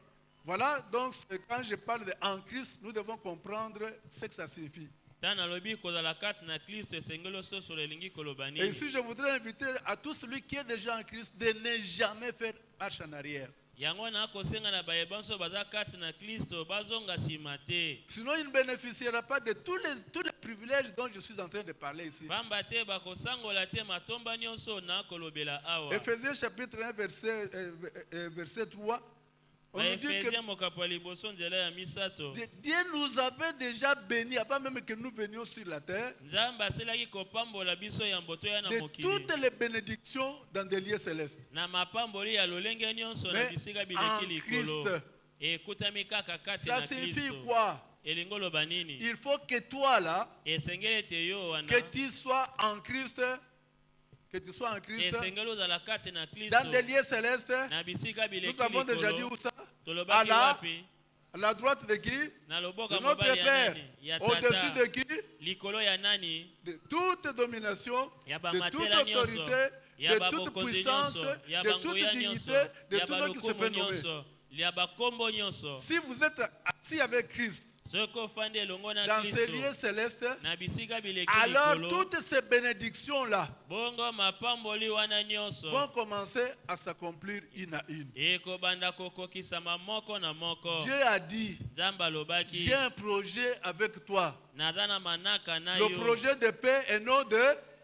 S1: Voilà, donc quand je parle de en Christ, nous devons comprendre ce que ça signifie.
S2: Ntango nalobi kozala kati na Kristo esengeli ososolo elingi koloba
S1: Et
S2: nini.
S1: ici, je voudrais inviter à tout celui qui est déjà en Christ de ne jamais faire marche en arrière.
S2: Yango nakosenga na baye banso baza kati na Kristo bazonga nsima te.
S1: Sinon, il ne bénéficiera pas de tous les privilèges dont je suis en train de parler ici.
S2: Pamba te bakosangola te matomba nyonso na kolobela awa.
S1: Éphésiens chapitre 1, verset 3. On nous dit que
S2: Baefesia mokapo ya liboso nzela ya misato.
S1: Dieu nous avait déjà bénis avant même que nous venions sur la terre
S2: Nzambe aselaki kopambola biso ya mboto ya na
S1: de
S2: mokili.
S1: toutes les bénédictions dans des lieux célestes.
S2: Na mapamboli ya lolenge nyonso na
S1: Mais
S2: bisika
S1: en
S2: bileki likolo.
S1: Christ,
S2: Ekutami kaka kati
S1: ça
S2: na
S1: signifie
S2: Kristo.
S1: quoi?
S2: Elingo loba nini?
S1: Il faut que toi là,
S2: Esengeli ete yo wana.
S1: que tu sois en Christ, que tu sois en Christ,
S2: Esengeli ozala kati na Kristo.
S1: dans des lieux célestes.
S2: Na bisika bileki
S1: Nous avons déjà dit
S2: likolo.
S1: où ça?
S2: Tolobaki
S1: Allah,
S2: wapi?
S1: À la droite de qui?
S2: Na
S1: De
S2: loboka
S1: notre
S2: mobali ya
S1: Père.
S2: nani? Ya
S1: Au-dessus de
S2: tata.
S1: qui?
S2: Likolo ya nani?
S1: De toute domination,
S2: Ya
S1: de toute
S2: bamatela nyonso.
S1: autorité,
S2: Ya
S1: de toute
S2: babokonzi
S1: puissance,
S2: nyonso. Ya
S1: de toute
S2: bangoya
S1: dignité,
S2: nyonso.
S1: de
S2: Ya
S1: tout nom qui se peut
S2: balokumu
S1: nommer.
S2: nyonso. Ya bakombo nyonso.
S1: Si vous êtes assis avec Christ
S2: Soki ofandi elongo na
S1: dans ces lieux
S2: Kristo.
S1: célestes,
S2: Na bisika bileki
S1: alors
S2: likolo.
S1: toutes ces bénédictions-là
S2: Bongo mapamboli wana nyonso.
S1: vont commencer à s'accomplir une à une.
S2: Ekobanda kokokisama moko na moko.
S1: Dieu a dit,
S2: Nzambe alobaki.
S1: j'ai un projet avec toi.
S2: Naza na manaka na
S1: Le
S2: yo.
S1: projet de paix et non de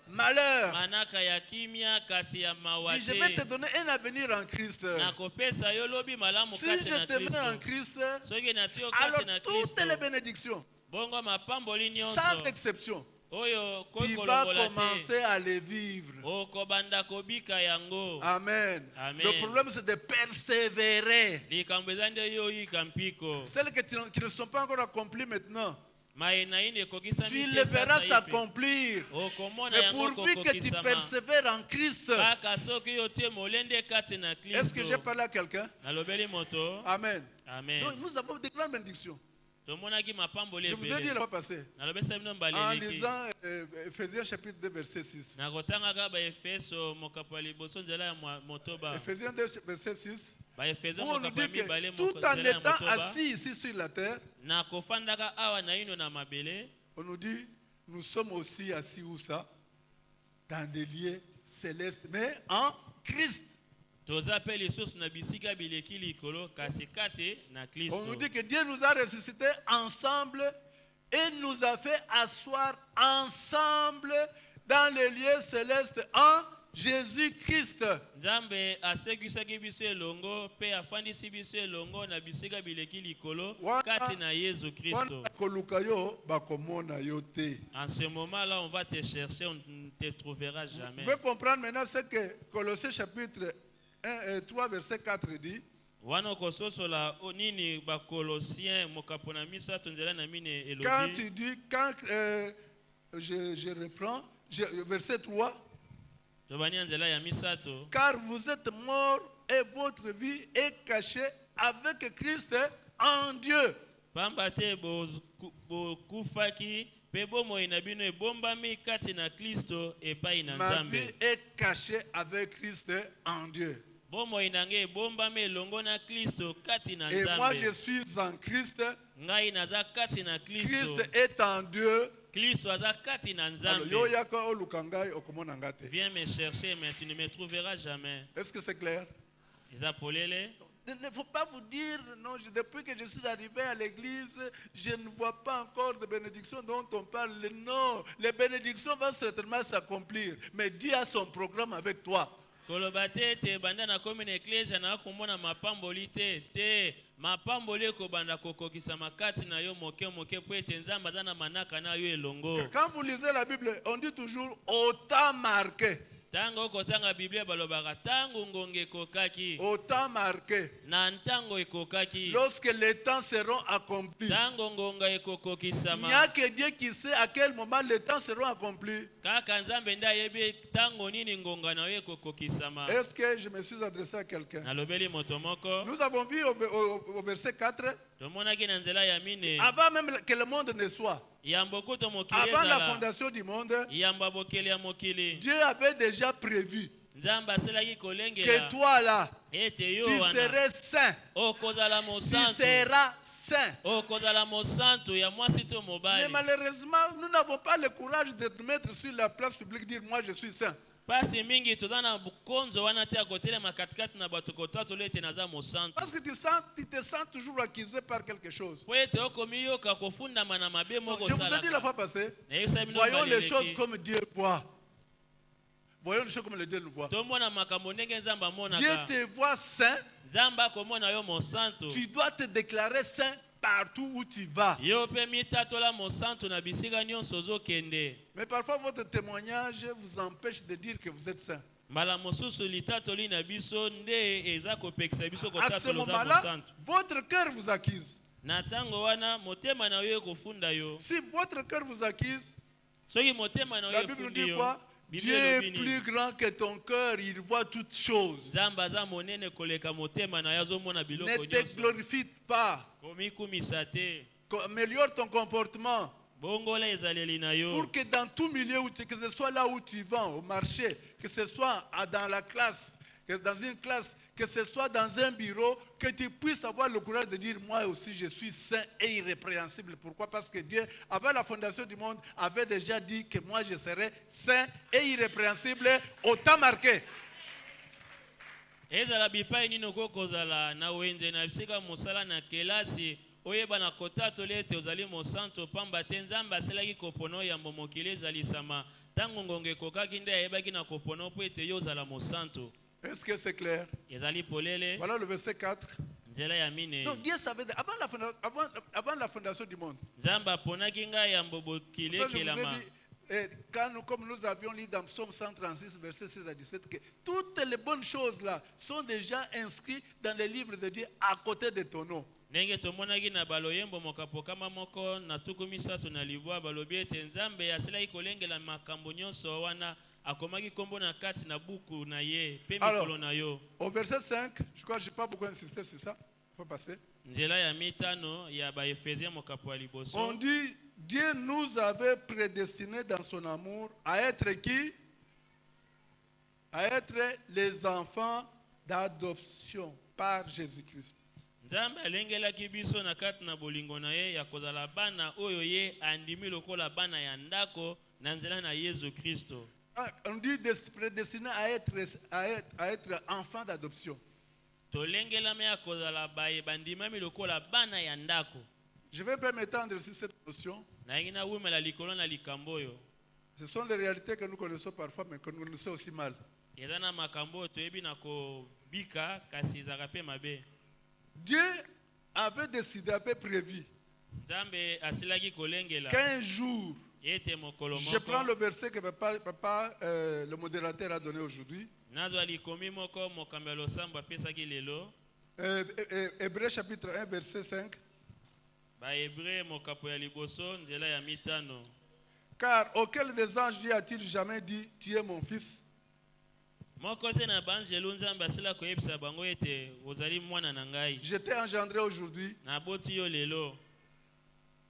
S1: malheur.
S2: Manaka ya kimia kasi ya
S1: Il dit, je vais te
S2: mawate.
S1: donner un avenir en Christ.
S2: Nakopesa yo lobi malamu
S1: Si
S2: kati
S1: je
S2: na
S1: te mets en
S2: Kristo.
S1: Christ,
S2: Soki nati yo
S1: alors
S2: kati na
S1: toutes
S2: Kristo.
S1: les bénédictions,
S2: Bongo mapamboli
S1: sans
S2: nyonso.
S1: exception,
S2: Oyo
S1: tu vas
S2: kolongola te.
S1: commencer à les vivre.
S2: Okobanda kobika yango.
S1: Amen.
S2: Amen.
S1: Le problème, c'est de persévérer.
S2: Likambo eza nde yo oyika mpiko.
S1: Celles qui ne sont pas encore accomplies maintenant,
S2: Maye na ine ekokisami
S1: tu
S2: te
S1: les verras
S2: sasa ipe.
S1: s'accomplir.
S2: Okomona
S1: Mais
S2: yango
S1: pourvu que tu
S2: kokokisama.
S1: persévères en Christ.
S2: Kaka soki yo tie molende kati na
S1: Est-ce que j'ai
S2: Kristo.
S1: parlé à quelqu'un?
S2: Nalobeli moto.
S1: Amen.
S2: Amen.
S1: Donc, nous avons des grandes bénédictions.
S2: Tomonaki mapamboli
S1: Je vous ai dit
S2: ebele.
S1: la fois passée,
S2: Nalobesa bino
S1: en
S2: mbaleleki.
S1: lisant Éphésiens chapitre 2, verset 6.
S2: Nakotangaka baefeso mokapo ya liboso nzela ya motoba.
S1: Éphésiens 2, verset 6.
S2: Baefeso
S1: Où on nous
S2: mokapo ya
S1: dit que
S2: mibale
S1: tout en
S2: nzela ya
S1: étant
S2: motoba.
S1: assis ici sur la terre,
S2: Nakofandaka awa na ino na mabele.
S1: on nous dit, nous sommes aussi assis où ça? Dans des lieux célestes, mais en Christ.
S2: Toza pe lisusu na bisika bileki likolo kasi kati na
S1: On
S2: Kristo.
S1: nous dit que Dieu nous a ressuscités ensemble et nous a fait asseoir ensemble dans les lieux célestes en Jésus-Christ.
S2: Nzambe asekwisaki biso elongo pe afandisi biso elongo na bisika bileki likolo
S1: Wana-
S2: kati na Yesu Kristo.
S1: Wana koluka yo, bakomona yo te.
S2: En ce moment-là, on va te chercher, on ne te trouvera jamais.
S1: Vous pouvez comprendre maintenant ce que Colossiens chapitre 1, 3, verset 4 dit.
S2: wana kososola nini ba Colossiens mokapona misato nzela na mine
S1: Quand
S2: elobi
S1: tu dis, je reprends, verset 3,
S2: tobani nzela ya misato
S1: car vous êtes morts et votre vie est cachée avec Christ en Dieu.
S2: pamba te bokufaki pe bomoi na bino ebombami kati na Kristo epai na
S1: Ma
S2: Nzambe.
S1: vie est cachée avec Christ en Dieu.
S2: Bomoi na ngai ebombami elongo na Kristo kati na
S1: Et moi je
S2: Nzambe.
S1: suis en Christ.
S2: Ngai naza kati na Kristo.
S1: Christ est en Dieu.
S2: Kristo aza kati na
S1: Alors,
S2: Nzambe.
S1: yo yaka olukangai okomona ngate.
S2: Viens me chercher mais tu ne me trouveras jamais.
S1: Est-ce que c'est clair?
S2: Eza polele.
S1: Il ne faut pas vous dire, non, depuis que je suis arrivé à l'église, je ne vois pas encore de bénédictions dont on parle. Non, les bénédictions vont certainement s'accomplir. Mais Dieu a son programme avec toi.
S2: Koloba te te banda na komi na eklezia na komona mapamboli te mapamboli ekobanda kokokisa makati na yo moke moke po ete Nzambe aza na manaka na yo elongo.
S1: Quand vous lisez la Bible, on dit toujours au temps marqué.
S2: Tango okotanga Biblia balobaka tango ngonge ekokaki
S1: Au temps marqué.
S2: na ntango ekokaki
S1: Lorsque les temps seront accomplis.
S2: tango ngonga
S1: Il n'y a
S2: ekokokisama
S1: que Dieu qui sait à quel moment les temps seront accomplis.
S2: kaka Nzambe nde ayebi tango nini ngonga na yo ekokokisama.
S1: Est-ce que je me suis adressé à quelqu'un?
S2: Nalobeli moto moko
S1: Nous avons vu au verset 4,
S2: tomonaki na nzela ya mine
S1: avant même que le monde ne soit,
S2: yambo kuto mokili
S1: avant la
S2: ezala
S1: fondation du monde,
S2: yamba bokeli ya mokili
S1: Dieu avait déjà prévu
S2: Nzambe aselaki
S1: que
S2: kolengela
S1: toi là,
S2: ete yo
S1: tu
S2: wana
S1: serais saint.
S2: okozala
S1: Tu
S2: mosantu
S1: seras saint.
S2: okozala mosantu ya mwasi to
S1: Mais
S2: mobali.
S1: malheureusement, nous n'avons pas le courage de te mettre sur la place publique et dire moi je suis saint.
S2: Pasi mingi toza na bukonzo wana te akotelema katikati na bato kotatolo ete naza mosantu
S1: Parce que tu te sens toujours accusé par quelque chose.
S2: po ete okomi yoka kofundama na mabe
S1: Je
S2: moko
S1: vous ai dit la
S2: osalaka.
S1: fois passée,
S2: Nayebisa bino
S1: voyons les
S2: baleleki.
S1: choses comme Dieu voit. Voyons les choses comme le Dieu nous voit.
S2: Tomona makambo ndenge Nzambe
S1: Dieu
S2: amonaka.
S1: te voit saint,
S2: Nzambe akomona yo mosantu.
S1: tu dois te déclarer saint partout où tu vas.
S2: Yo pe mitatola mosantu na bisika nyonso ozokende.
S1: Mais parfois votre témoignage vous empêche de dire que vous êtes saint.
S2: Mbala mosusu litatoli na biso nde eza kopekisa biso
S1: À ce
S2: kotatolo za
S1: moment-là,
S2: mosantu.
S1: votre cœur vous accuse.
S2: Na ntango wana motema na yo ekofunda yo.
S1: Si votre cœur vous accuse,
S2: Soki motema na yo
S1: la Bible nous
S2: efundi
S1: dit
S2: yo.
S1: quoi?
S2: Biblia
S1: Dieu est
S2: elobi
S1: plus
S2: nini?
S1: grand que ton cœur, il voit toutes choses.
S2: Nzambe aza monene koleka motema na yo azomona biloko
S1: Ne te
S2: nyonso.
S1: glorifie pas.
S2: Komikumisa te.
S1: Améliore ton comportement
S2: Bongola ezaleli na yo.
S1: pour que dans tout milieu, que ce soit là où tu vas, au marché, que ce soit dans la classe, que dans une classe, que ce soit dans un bureau, que tu puisses avoir le courage de dire, moi aussi je suis saint et irrépréhensible. Pourquoi? Parce que Dieu, avant la fondation du monde, avait déjà dit que moi je serais saint et irrépréhensible au temps marqué.
S2: Ezala bipai nini okokozala na wenze na bisika mosala na kelasi oyeba na kotatoli ete ozali mosantu pamba te Nzambe aselaki kopono yambo mokili ezalisama ntango ngonga ekokaki nde ayebaki na kopono mpo ete yo ozala mosantu.
S1: Est-ce que c'est clair?
S2: Ezali polele
S1: Voilà le verset 4.
S2: nzela ya mine.
S1: Donc Dieu savait, avant la fondation du monde,
S2: Nzambe aponaki ngai yambo bokili
S1: ça, je vous ai
S2: ekelama.
S1: dit, comme nous avions lu dans Psaume 136, verset 16 à 17, que toutes les bonnes choses là sont déjà inscrites dans les livres de Dieu à côté de ton nom.
S2: Ndenge tomonaki na baloyembo mokapokama moko na tuku misato na libwa balobi ete Nzambe aselaki kolengela makambo nyonso wana akomaki kombo na kati na buku na ye pe mikolo na yo.
S1: Au verset 5, je crois que je n'ai pas beaucoup insisté sur ça. Il faut passer.
S2: Nzela ya mitano ya baefésien mokapo ya liboso.
S1: On dit, Dieu nous avait prédestinés dans son amour à être qui? À être les enfants d'adoption par Jésus-Christ.
S2: Nzambe alengelaki biso na kati na bolingo na ye ya kozala bana oyo ye andimi lokola bana ya ndako na nzela na Yesu Kristo.
S1: On dit prédestiné à être enfant d'adoption.
S2: Tolengelame ya kozala baye bandimami lokola bana ya ndako.
S1: Je vais pas m'étendre sur cette notion.
S2: Na ingina wumela likolo na likambo oyo.
S1: Ce sont les réalités que nous connaissons parfois, mais que nous connaissons aussi mal.
S2: Eza na makambo oyo toyebi na kobika kasi ezaka pe mabe.
S1: Dieu avait décidé, avait prévu
S2: Nzambe asilaki kolengela
S1: qu'un jour,
S2: ete mokolo
S1: je prends
S2: moko
S1: le verset que papa le modérateur a donné aujourd'hui.
S2: nazwa likomi moko mokambi ya losambo apesaki lelo
S1: Hébreux chapitre 1, verset 5.
S2: Ba Hébreu mokapo ya liboso nzela ya mitano.
S1: Car auquel des anges Dieu a-t-il jamais dit, tu es mon fils?
S2: Moko te na banjelu nzambe asila koyebisa bango ete ozali mwana na ngai.
S1: Je t'ai engendré aujourd'hui
S2: Na boti yo lelo.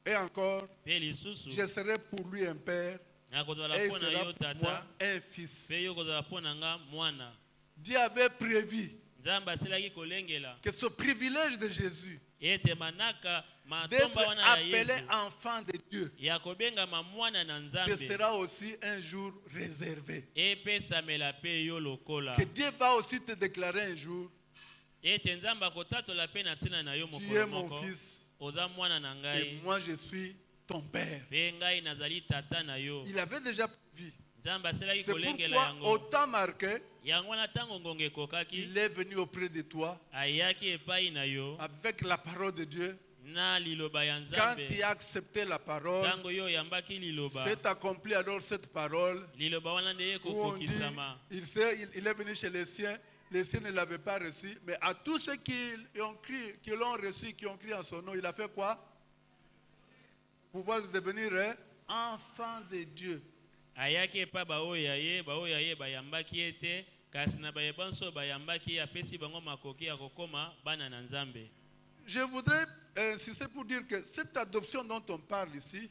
S1: et encore,
S2: Pe lisusu.
S1: je serai pour lui un père
S2: Na kozala
S1: et il
S2: pona
S1: sera
S2: yo
S1: pour moi
S2: tata.
S1: un fils.
S2: Pe yo kozala pona nga mwana.
S1: Dieu avait prévu
S2: Nzambe asilaki kolengela.
S1: que ce privilège de Jésus
S2: Ete manaka
S1: d'être
S2: matomba wana ya
S1: appelé
S2: Yesu.
S1: enfant de Dieu
S2: Ya kobengama mwana na
S1: te
S2: nzambe.
S1: sera aussi un jour réservé.
S2: Epesamela pe yo lokola.
S1: Que Dieu va aussi te déclarer un jour,
S2: Ete nzambe akotatola pe na ntina na yo
S1: tu es
S2: mokolo
S1: mon
S2: moko.
S1: fils
S2: Oza mwana na
S1: et
S2: ngai.
S1: moi je suis ton père.
S2: Pe ngai nazali tata na yo.
S1: Il avait déjà prévu.
S2: Nzambe asilaki
S1: C'est
S2: kolengela
S1: pourquoi,
S2: yango.
S1: au temps marqué,
S2: Yango wana ntango ngonga ekokaki.
S1: il est venu auprès de toi
S2: Ayaki epai na yo.
S1: avec la parole de Dieu.
S2: Na liloba ya
S1: Quand
S2: nzambe.
S1: tu as accepté la parole,
S2: Ntango yo yambaki liloba.
S1: c'est accompli alors cette parole
S2: Liloba wana nde
S1: où on dit,
S2: ekokokisama.
S1: il est venu chez les siens ne l'avaient pas reçu, mais à tous ceux qui l'ont reçu, qui ont crié en son nom, il a fait quoi? Pouvoir devenir un enfant de Dieu.
S2: Ayaki epa baoyo ya ye bayambaki ete kasi na bayeba nso bayambaki apesi bango makoki ya kokoma bana na nzambe.
S1: Je voudrais insister pour dire que cette adoption dont on parle ici,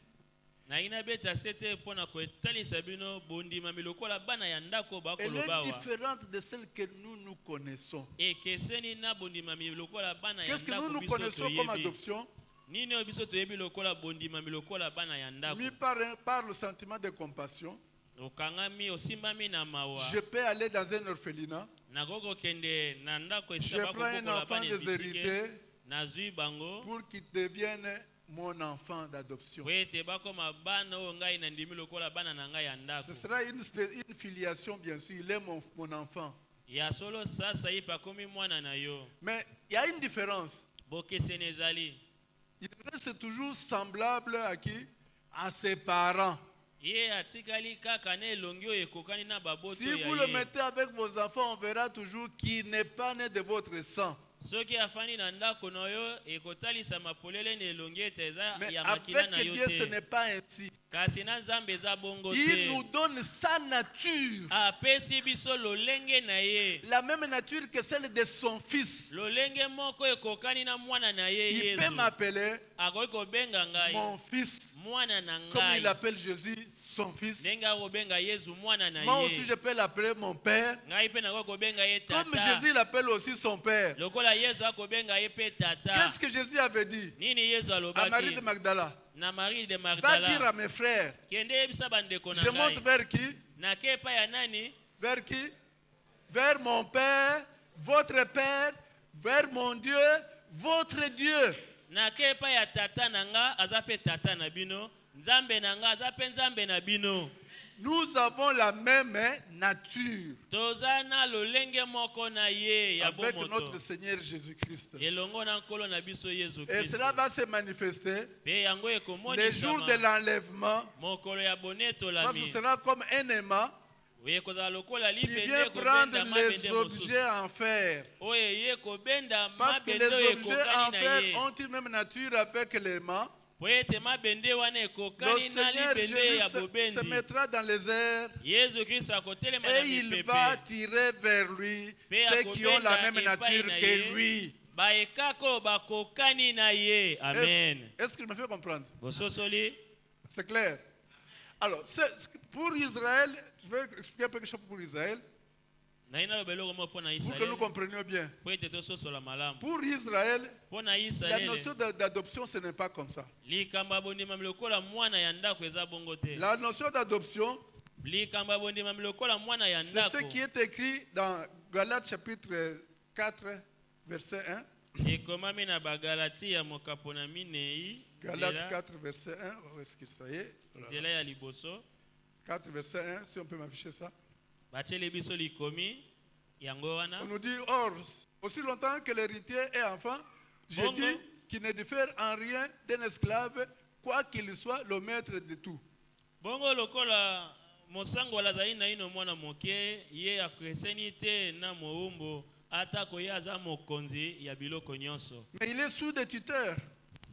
S2: Naina beta sete mpona koetalisa bino bondima milokola bana ya ndako
S1: elle est
S2: bakolobawa.
S1: différente de celle que nous connaissons.
S2: Ekeseni na bondima milokola bana ya
S1: Qu'est-ce que nous
S2: ndako biso
S1: connaissons comme
S2: toyebi.
S1: adoption?
S2: Nini oyo biso toyebi lokola bondima milokola bana ya ndako.
S1: Mis par le sentiment de compassion,
S2: Okangami osimbami na mawa.
S1: je peux aller dans un orphelinat,
S2: Nakoko kende na ndako
S1: je
S2: esika
S1: prends un
S2: bakokola
S1: enfant
S2: bana
S1: déshérité
S2: ebitike. Nazui bango.
S1: pour qu'il devienne mon enfant d'adoption.
S2: Wete bakoma bana oyo ngai na ndimi lokola bana na ngai ya ndako.
S1: Ce sera une filiation, bien sûr, il est mon enfant.
S2: Ya solo sasa ye pakomi mwana na yo.
S1: Mais il y a une différence.
S2: Bokeseni ezali.
S1: Il reste toujours semblable à qui? À ses parents.
S2: Ye atikali kaka na elongi oyo ekokani na baboto
S1: Si
S2: ya
S1: vous le
S2: ye.
S1: mettez avec vos enfants, on verra toujours qu'il n'est pas né de votre sang.
S2: Soki afani na ndako na yo ekotalisa mapolele na elongi ete eza
S1: Mais
S2: ya makila
S1: avec
S2: na yo
S1: Dieu, ce
S2: te.
S1: n'est pas ainsi.
S2: Kasi na nzambe eza bongo
S1: Il nous
S2: te.
S1: donne sa nature.
S2: Apesi biso lolenge na ye.
S1: La même nature que celle de son fils.
S2: Lolenge moko ekokani na mwana na ye
S1: Il peut
S2: Yesu.
S1: m'appeler
S2: Akoki kobenga ngai
S1: mon fils.
S2: mwana na
S1: Comme
S2: ngai.
S1: il appelle Jésus son fils.
S2: Ndenge akobenga Yesu mwana na
S1: Moi aussi,
S2: ye.
S1: je peux l'appeler mon père.
S2: Ngai pe nakoki kobenga ye
S1: Comme
S2: tata.
S1: Jésus l'appelle aussi son père.
S2: Lokola Yesu akobenga ye pe tata.
S1: Qu'est-ce que Jésus avait dit
S2: Nini Yesu
S1: à Marie
S2: alobaki
S1: de Magdala?
S2: na Marie de
S1: Va dire
S2: Magdala.
S1: à mes frères.
S2: Kende yebisa bandeko na
S1: Je monte
S2: ngai.
S1: vers qui?
S2: Nake epai ya nani?
S1: Vers qui? Vers mon Père, votre Père, vers mon Dieu, votre Dieu.
S2: Nake epai ya tata na nga aza pe tata na bino. Nzambe na nga aza pe nzambe na bino.
S1: Nous avons la même nature
S2: Toza na lolenge moko na ye ya
S1: avec
S2: bomoto.
S1: notre Seigneur Jésus-Christ.
S2: Elongo na nkolo na biso Yesu
S1: Et
S2: Kristo.
S1: cela va se manifester
S2: Pe yango
S1: les jours
S2: ekomonisama.
S1: de l'enlèvement.
S2: Mokolo ya
S1: Parce que
S2: bonetolami.
S1: ce sera comme un aimant
S2: Oye kozala lokola
S1: qui
S2: libende
S1: vient
S2: kobenda
S1: prendre
S2: mabende
S1: les
S2: mosusu.
S1: objets en fer.
S2: Oye ye kobenda
S1: Parce que les
S2: mabende oyo
S1: objets en
S2: ekokani na
S1: fer
S2: ye.
S1: ont une même nature avec l'aimant.
S2: Po ete mabende wana
S1: Le
S2: ekokani na
S1: Seigneur
S2: libende ya
S1: Jésus se
S2: bobendi.
S1: mettra dans les airs
S2: Yesu Kristo akotelema na
S1: et il va
S2: mipepe.
S1: tirer vers lui
S2: Pe
S1: ceux qui ont la
S2: akobenda
S1: même
S2: epai
S1: nature
S2: na
S1: que
S2: ye.
S1: lui.
S2: Baekaka oyo bakokani na ye. Amen.
S1: Est-ce que je me fais comprendre?
S2: Bososoli.
S1: C'est clair. Alors, pour Israël, je vais expliquer un peu quelque chose pour Israël,
S2: Naina lobeloko mo pona
S1: pour que nous
S2: Israël.
S1: comprenions bien.
S2: Po ete tososola malamu.
S1: Pour Israël,
S2: Pona
S1: la
S2: Israël.
S1: notion d'adoption, ce n'est pas comme ça.
S2: Likambo ya bondima lokola mwana ya ndako eza bongo te.
S1: La notion d'adoption,
S2: Likambo ya bondima lokola mwana ya
S1: c'est
S2: ndako.
S1: ce qui est écrit dans Galates chapitre 4, verset 1.
S2: Ekomami na bagalati ya mokapo na minei.
S1: Galates 4, verset 1. Où est-ce qu'il ça y est?
S2: Nzela ya liboso.
S1: 4, verset 1, si on peut m'afficher ça.
S2: Batieli biso likomi yango wana.
S1: On nous dit, or, aussi longtemps que l'héritier est enfant, je
S2: Bongo.
S1: dis qu'il ne diffère en rien d'un esclave, quoi qu'il soit le maître de tout.
S2: Bongo lokola mosango lazali na ino mwana moke ye akreseni te na moumbo atako ye aza mokonzi ya biloko nyonso.
S1: Mais il est sous des tuteurs.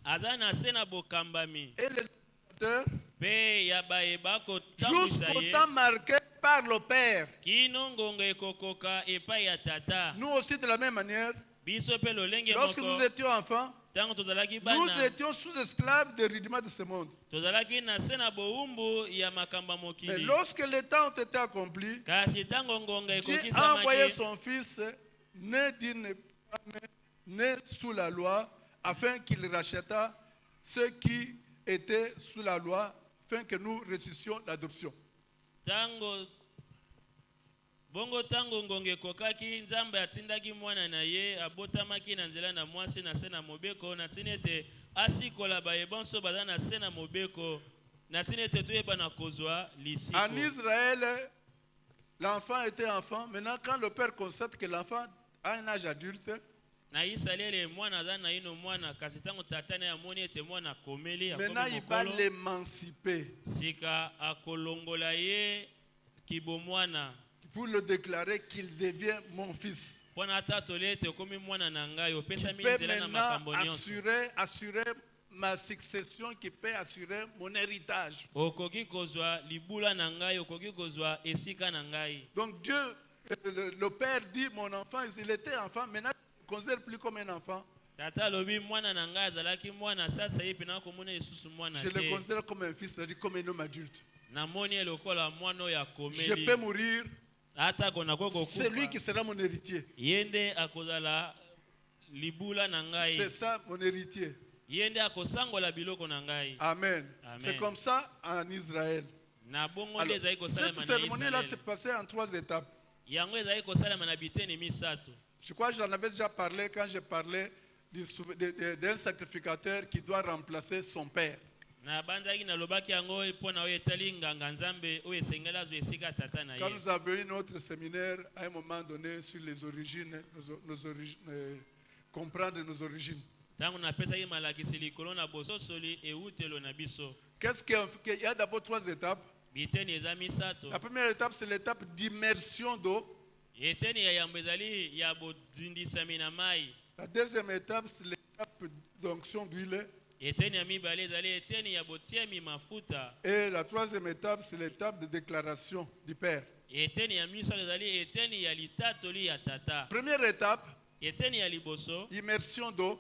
S2: Aza na se na bokambami.
S1: Et les tuteurs,
S2: Pe ya bayeba kotambwisa
S1: jusqu'au
S2: ye.
S1: temps marqué par le Père.
S2: Kino ngonga ekokoka epai ya tata.
S1: Nous aussi de la même manière,
S2: Biso pe lolenge
S1: lorsque
S2: moko.
S1: nous étions enfants,
S2: Tango tozalaki
S1: nous
S2: bana.
S1: étions sous esclaves des rudiments de ce monde.
S2: Tozalaki na se na boumbu ya makamba
S1: Mais
S2: mokili.
S1: lorsque les temps ont été accomplis,
S2: Kasi tango ngonga
S1: Dieu a envoyé
S2: ekokisamaki.
S1: son Fils, né d'une femme, né sous la loi, afin qu'il rachèta ceux qui étaient sous la loi, afin que nous ressuscitions l'adoption.
S2: Tango bongo tango ngonga ekokaki nzambe atindaki mwana na ye abotamaki na nzela na mwasi na se na mobeko na tina ete asikola bayebonso baza na se na mobeko na tina ete toyeba na kozwa lisiko.
S1: En Israël, l'enfant était enfant. Maintenant, quand le père constate que l'enfant a un âge adulte,
S2: Na Israele mwana aza na ino mwana kasi tango tata na amoni ete mwana akomeli
S1: maintenant il va
S2: akomi
S1: l'émanciper
S2: sika akolongola ye kibomwana
S1: pour le déclarer qu'il devient mon fils.
S2: mpona ata toli ete okomi mwana na ngai
S1: Qui
S2: opesami
S1: peut
S2: nzela na
S1: maintenant
S2: makambo nyonso.
S1: assurer ma succession, qui peut assurer mon héritage.
S2: Okoki kozwa libula na ngai okoki kozwa esika na ngai.
S1: Donc Dieu, le Père dit, mon enfant, il était enfant, maintenant je ne le considère plus comme un enfant.
S2: Tata lobi mwana na ngai azalaki mwana sasa ye pena komona esusu mwana
S1: Je le
S2: te.
S1: considère comme un fils, c'est-à-dire comme un homme adulte.
S2: Namoni lokola mwana oyo
S1: Je
S2: akomeli.
S1: peux mourir,
S2: Ata kona koko
S1: c'est lui qui
S2: kufa.
S1: sera mon héritier.
S2: Yende akozala libula na ngai.
S1: C'est ça mon héritier.
S2: Yende akosangola biloko na ngai.
S1: Amen.
S2: Amen.
S1: C'est comme ça en Israël.
S2: Na bongo
S1: Alors,
S2: nde ezali
S1: cette
S2: kosalema na
S1: cérémonie-là s'est
S2: Israel.
S1: passée en 3 étapes.
S2: Yango ezali kosalema na biteni misato.
S1: Je crois que j'en avais déjà parlé quand j'ai parlé d'un sacrificateur qui doit remplacer son père.
S2: Na banzaki na lobaki yango mpona oyo etali nganga nzambe oyo esengeli azwa esika tata na
S1: Quand
S2: ye.
S1: nous avions eu notre séminaire à un moment donné sur les origines, nos origines, comprendre nos origines.
S2: Tango napesaki malakisi likolo na bososoli eutelo na biso.
S1: Il y a d'abord 3 étapes.
S2: Biteni eza misato.
S1: La première étape, c'est l'étape d'immersion d'eau.
S2: Eteni ya yambo ezali ya bozindisami na mai.
S1: La deuxième étape, c'est l'étape d'onction d'huile.
S2: Eteni ya mibale ezali eteni ya botiemi mafuta.
S1: Et la troisième étape, c'est l'étape de déclaration du Père.
S2: Eteni ya misato ezali eteni ya litatoli ya tata.
S1: Première étape,
S2: Eteni ya liboso
S1: immersion d'eau.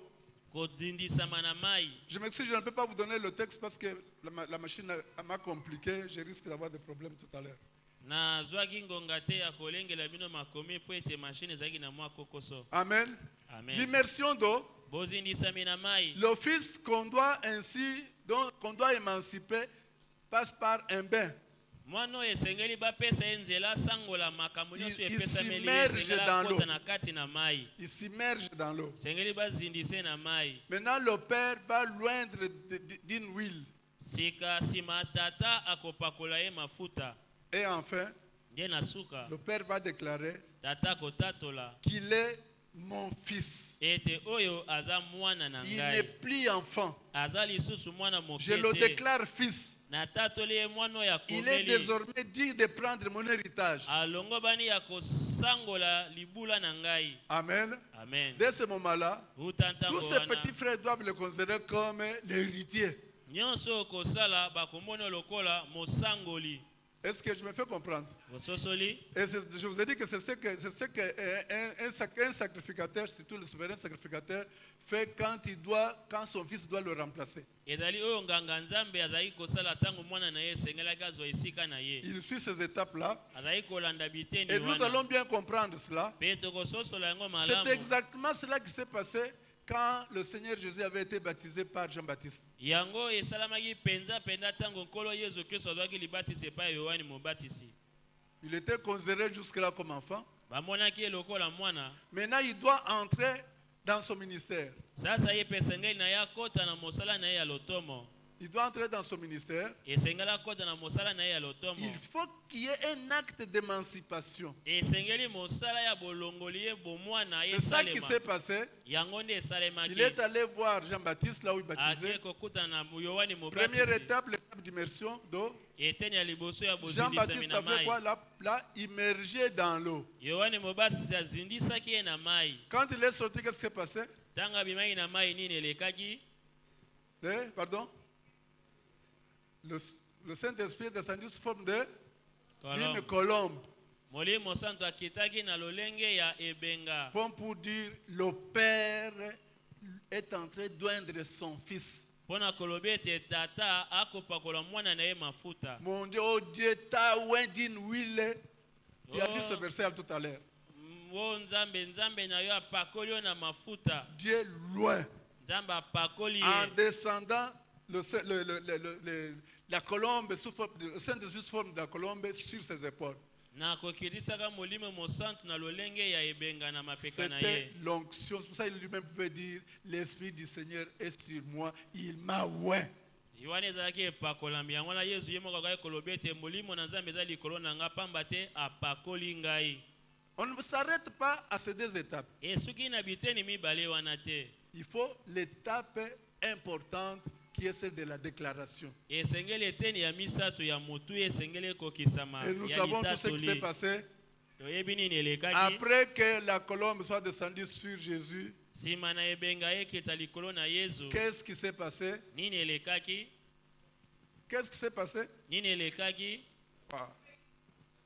S2: kodindisama na mai.
S1: Je m'excuse, je ne peux pas vous donner le texte parce que la machine m'a compliqué. Je risque d'avoir des problèmes tout à l'heure.
S2: Nazwaki ngonga te ya kolengela bino makomi po ete mashine ezalaki na mwa kokoso.
S1: Amen.
S2: Amen.
S1: L'immersion d'eau,
S2: Bozindisami na mai.
S1: l'office qu'on doit ainsi, qu'on doit émanciper, passe par un bain.
S2: Mwana oyo esengeli bapesa ye nzela asangola makambo nyonso
S1: Il
S2: epesameli ye
S1: s'immerge
S2: esengeli
S1: dans l'eau.
S2: akota na kati na mai.
S1: Il s'immerge dans l'eau.
S2: Esengeli bazindise na mai.
S1: Maintenant, le Père va loindre d'une huile.
S2: Sika nsima tata akopakola ye mafuta.
S1: Et enfin,
S2: Nde na suka
S1: le Père va déclarer
S2: tata akotatola
S1: qu'il est mon fils.
S2: ete oyo aza mwana na
S1: Il n'est
S2: ngai.
S1: plus enfant.
S2: Aza lisusu mwana
S1: Je le
S2: moke te.
S1: déclare fils.
S2: Natatoli ye mwana oyo
S1: Il est
S2: akomeli.
S1: désormais digne de prendre mon héritage.
S2: Alongo bani ya kosangola libula na ngai.
S1: Amen.
S2: Amen.
S1: Dès ce moment-là,
S2: Utantango
S1: tous ces
S2: wana.
S1: petits frères doivent le considérer comme l'héritier.
S2: Nyonso okosala bakomona lokola mosangoli.
S1: Est-ce que je me fais comprendre?
S2: Bososoli.
S1: Et je vous ai dit que c'est ce qu'un sacrificateur, surtout le souverain sacrificateur, fait quand son fils doit le remplacer.
S2: Ezali oyo nganga nzambe azali kosala tango mwana na ye esengelaki azwa esika na ye.
S1: Il suit ces étapes-là.
S2: Azali kolanda biteni
S1: Et nous
S2: wana.
S1: allons bien comprendre cela.
S2: Pe tokososola yango
S1: C'est
S2: malamu.
S1: exactement cela qui s'est passé quand le Seigneur Jésus avait été baptisé par Jean-Baptiste.
S2: Yango esalamaki penza penda tango nkolo Yesu Kristo azwaki libatisi epai ya Yohani mobatisi.
S1: Il était considéré jusque-là comme enfant.
S2: Bamonaki ye lokola mwana.
S1: Maintenant, il doit entrer dans son ministère.
S2: Sasa ye pe esengeli na ye akota na mosala na ye ya lotomo.
S1: il doit entrer dans son ministère,
S2: esengela kota na mosala na ye ya lotomo,
S1: il faut qu'il y ait un acte d'émancipation.
S2: esengeli mosala ya bolongoli ye bomwana ye
S1: C'est ça qui
S2: salema,
S1: s'est passé.
S2: yango nde
S1: Il
S2: esalemaki.
S1: est allé voir Jean-Baptiste là où il baptisait.
S2: Ake kokutana na Yohane
S1: Première
S2: Mobatizi,
S1: étape, l'étape d'immersion d'eau.
S2: eteni ya liboso ya bozindisami
S1: Jean-Baptiste
S2: na
S1: a fait
S2: mai.
S1: quoi là, immergé dans l'eau.
S2: Yohane Mobatizi azindisaki ye na mai.
S1: Quand il est sorti, qu'est-ce qui s'est passé?
S2: Ntango abimaki na mai nini elekaki?
S1: Pardon? Le Saint-Esprit est descendu sous forme d'une
S2: Kolombe.
S1: colombe.
S2: Molimo Santo akitaki na lolenge ya ebenga.
S1: Pour dire, le Père est en train d'oindre son Fils.
S2: Pona kolobi ete tata akopakola mwana na ye mafuta.
S1: Mon Dieu, oh Dieu, t'a oint d'une huile. Il a dit ce verset tout à l'heure.
S2: O nzambe na yo apakoli yo na mafuta.
S1: Dieu loin.
S2: Nzambe apakoli
S1: En
S2: ye.
S1: descendant, la colombe, le Saint-Esprit sous forme de la colombe sur ses épaules.
S2: Na kokirisaka molimo mosantu na lolenge ya ebenga na mapeka na
S1: C'était
S2: ye.
S1: l'onction. C'est pour ça qu'il lui-même pouvait dire, l'Esprit du Seigneur est sur moi, il m'a oint.
S2: Yohane ezalaki epakolami yango na Yesu ye moko akaki kolobi ete molimo na Nzambe eza likolo na nga pamba te apakoli ngai.
S1: On ne s'arrête pas à ces deux étapes.
S2: E soki na biteni mibale wana te,
S1: Il faut l'étape importante qui est celle de la déclaration.
S2: esengeli eteni ya misato ya motu esengeli ekokisama
S1: Et nous
S2: ya
S1: savons tout ce qui s'est
S2: litatoli.
S1: passé.
S2: Toyebi nini elekaki?
S1: Après que la colombe soit descendue sur Jésus,
S2: Nsima na ebenga eketa likolo na Yesu,
S1: qu'est-ce qui s'est passé?
S2: nini elekaki?
S1: Qu'est-ce qui s'est passé?
S2: Nini elekaki?
S1: Ah.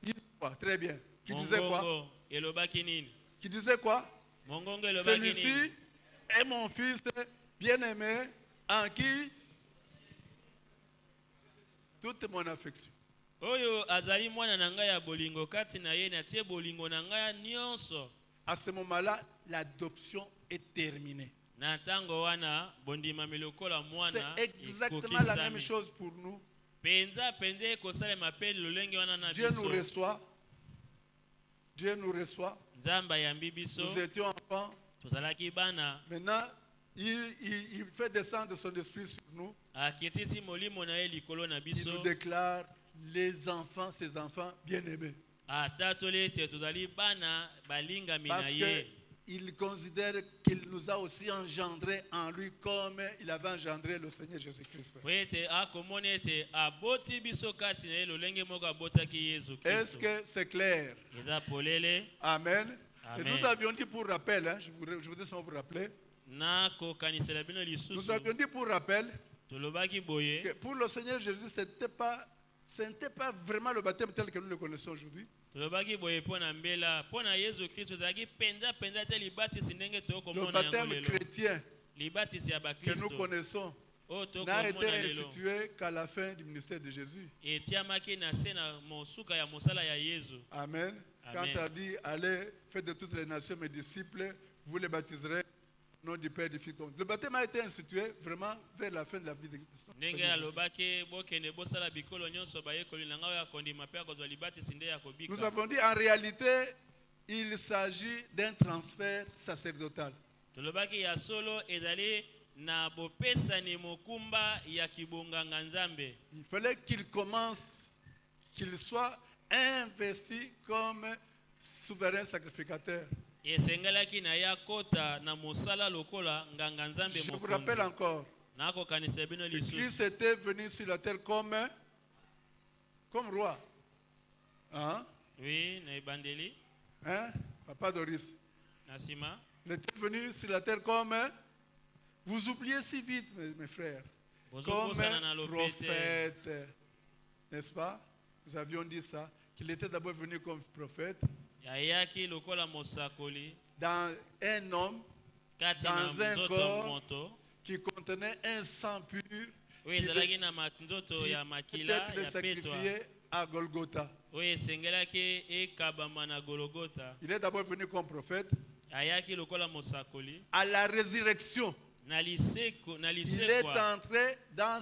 S1: Il dit quoi? Très bien. Qui disait quoi?
S2: Mongongo elobaki nini?
S1: Qui disait quoi?
S2: Mongongo elobaki nini?
S1: Celui-ci est mon fils bien-aimé en qui toute mon affection.
S2: Oyo azali mwana na ngai ya bolingo kati na ye natie bolingo na ngai nyonso.
S1: À ce moment-là, l'adoption est terminée.
S2: Na ntango wana bondimami lokola mwana
S1: C'est exactement la même chose pour nous.
S2: Penza penze kosalema pe lolenge wana na
S1: Dieu nous
S2: biso.
S1: reçoit. Dieu nous reçoit.
S2: Nzambe ayambi biso.
S1: Nous étions enfants.
S2: Tozalaki bana.
S1: Maintenant, il fait descendre son esprit sur nous.
S2: Akitisi molimo na ye likolo na
S1: Il
S2: biso.
S1: nous déclare les enfants, ses enfants bien-aimés.
S2: Atatoli ete tozali bana balingami na
S1: Parce
S2: ye.
S1: qu'il considère qu'il nous a aussi engendrés en lui comme il avait engendré le Seigneur Jésus-Christ.
S2: Po ete akomoni ete aboti biso kati na ye lolenge moko abotaki Yesu
S1: Est-ce
S2: Kristo.
S1: que c'est clair?
S2: Eza polele.
S1: Amen. Et
S2: Amen.
S1: nous avions dit pour rappel, je voudrais seulement vous rappeler,
S2: Na kokanisela bino
S1: nous
S2: lisusu.
S1: avions dit pour rappel
S2: Tolobaki boye.
S1: que pour le Seigneur Jésus, ce n'était pas vraiment le baptême tel que nous le connaissons aujourd'hui.
S2: Tolobaki boye pona mbela pona Yesu Kristo ezalaki penza te libatisi ndenge
S1: Le
S2: tokomona yango
S1: baptême
S2: lelo.
S1: chrétien
S2: Libatisi ya
S1: que nous
S2: bakristo
S1: connaissons
S2: oyo
S1: n'a été
S2: tokomona lelo
S1: institué qu'à la fin du ministère de Jésus.
S2: etiamaki na se na mosuka ya mosala ya Yesu.
S1: Amen. Quand
S2: Amen.
S1: tu as dit, allez, faites de toutes les nations mes disciples, vous les baptiserez au nom du Père et du Fils. Donc, le baptême a été institué vraiment vers la fin de la vie de Christ.
S2: Ndenge alobaki bokende bosala bikolo nyonso bayekoli na ngai oyo akondima mpe akozwa libatisi nde ya
S1: Nous
S2: kobika.
S1: avons dit, en réalité, il s'agit d'un transfert sacerdotal.
S2: Tolobaki ya solo ezali na bopesani mokumba ya kibonganga Nzambe.
S1: Il fallait qu'il commence, qu'il soit investi comme souverain sacrificateur.
S2: Esengelaki na ya kota na mosala lokola nganga Nzambe
S1: Je vous rappelle
S2: mokonzi.
S1: encore,
S2: Nakokanisa bino lisusu.
S1: Christ était venu sur la terre comme roi. Hein?
S2: Oui, na ebandeli
S1: Hein? Papa Doris.
S2: na nsima.
S1: Il était venu sur la terre comme... Vous oubliez si vite, mes frères. Comme
S2: Bozokosana na lopete.
S1: prophète. N'est-ce pas? Nous avions dit ça. Qu'il était d'abord venu comme prophète.
S2: Ayaki lokola mosakoli
S1: Dans un homme
S2: kati
S1: Dans
S2: na
S1: un
S2: nzoto
S1: corps
S2: moto.
S1: qui contenait un sang pur.
S2: Oyo ezalaki na nzoto ya makila
S1: Peut-être
S2: ya petwa.
S1: sacrifié à Golgotha.
S2: Oyo esengelaki ekabama na Golgotha.
S1: Il est d'abord venu comme prophète.
S2: Ayaki lokola mosakoli.
S1: À la résurrection,
S2: Na liseko na
S1: il est
S2: lisekwa
S1: entré dans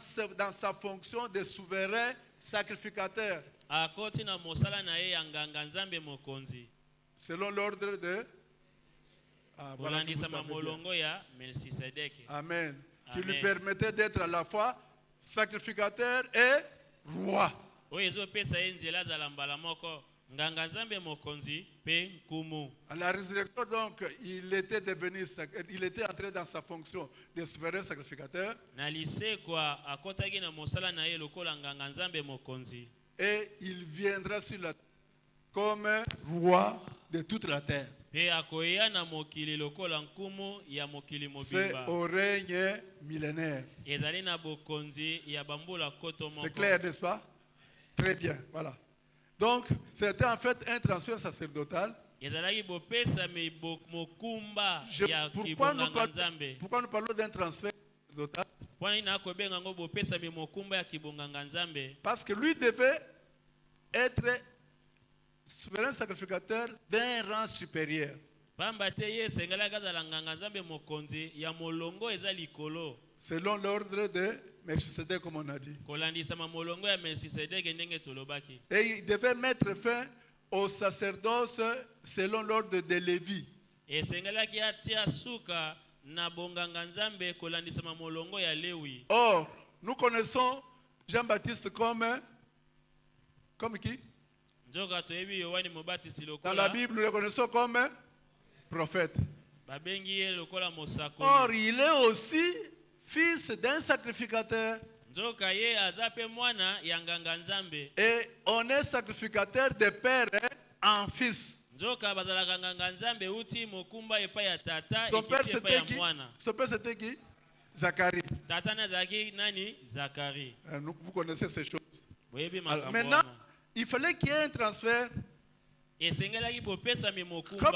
S1: sa fonction de souverain sacrificateur.
S2: akoti na mosala na ye ya nganga Nzambe mokonzi.
S1: Selon l'ordre de... Ah, voilà que vous
S2: Kolandisa
S1: savez bien.
S2: molongo ya Melchisedeke.
S1: Amen. Qui lui
S2: Amen.
S1: permettait d'être à la fois sacrificateur et roi.
S2: oyo ezopesa ye nzela azala mbala moko nganga nzambe mokonzi mpe nkumu.
S1: À la résurrection, donc, il était entré dans sa fonction de souverain sacrificateur.
S2: Na lisekwa akotaki na mosala na ye lokola nganga nzambe mokonzi.
S1: Et il viendra sur la terre comme roi de toute la terre.
S2: Pe akoya na mokili lokola nkumu ya mokili
S1: C'est
S2: mobimba.
S1: au règne millénaire.
S2: Ezali na bokonzi ya bambula koto moko.
S1: C'est clair, n'est-ce pas? Très bien, voilà. Donc, c'était en fait un transfert sacerdotal.
S2: Ezalaki bopesa mokumba ya
S1: Pourquoi
S2: kibonganga nzambe.
S1: nous parlons d'un transfert sacerdotal?
S2: Kwani na kobenga ngo bopesa mokumba ya kibonganga nzambe.
S1: Parce que lui devait être souverain sacrificateur d'un rang supérieur.
S2: Pamba te ye sengelaka azala nganga nzambe mokonzi ya molongo eza likolo.
S1: Selon l'ordre de Melchisedec, comme on a dit.
S2: Kolandisama molongo ya Melchisedek ndenge tolobaki.
S1: Et il devait mettre fin au sacerdoce selon l'ordre de Lévi.
S2: Esengelaki atia suka na bonganga nzambe kolandisama molongo ya Lewi.
S1: Or, nous connaissons Jean-Baptiste comme qui?
S2: Nzoka toyebi Yohani Mobatisi
S1: Dans
S2: lokola.
S1: la Bible, nous le connaissons comme prophète.
S2: Babengi ye lokola mosakoli.
S1: Or, il est aussi fils d'un sacrificateur.
S2: Nzoka ye aza pe mwana ya nganga nzambe.
S1: Et on est sacrificateur de père en fils.
S2: Nzoka bazalaka nganga nzambe uti mokumba epa ya tata
S1: Son père
S2: ekiti epa ya
S1: c'était qui?
S2: mwana.
S1: Son père c'était qui? Zacharie.
S2: Tata nazalaki nani? Zakari.
S1: Vous connaissez ces choses.
S2: Boyebi
S1: Alors,
S2: makambo
S1: maintenant,
S2: wana.
S1: il fallait qu'il y ait un transfert.
S2: Esengelaki popesa mi mokumba.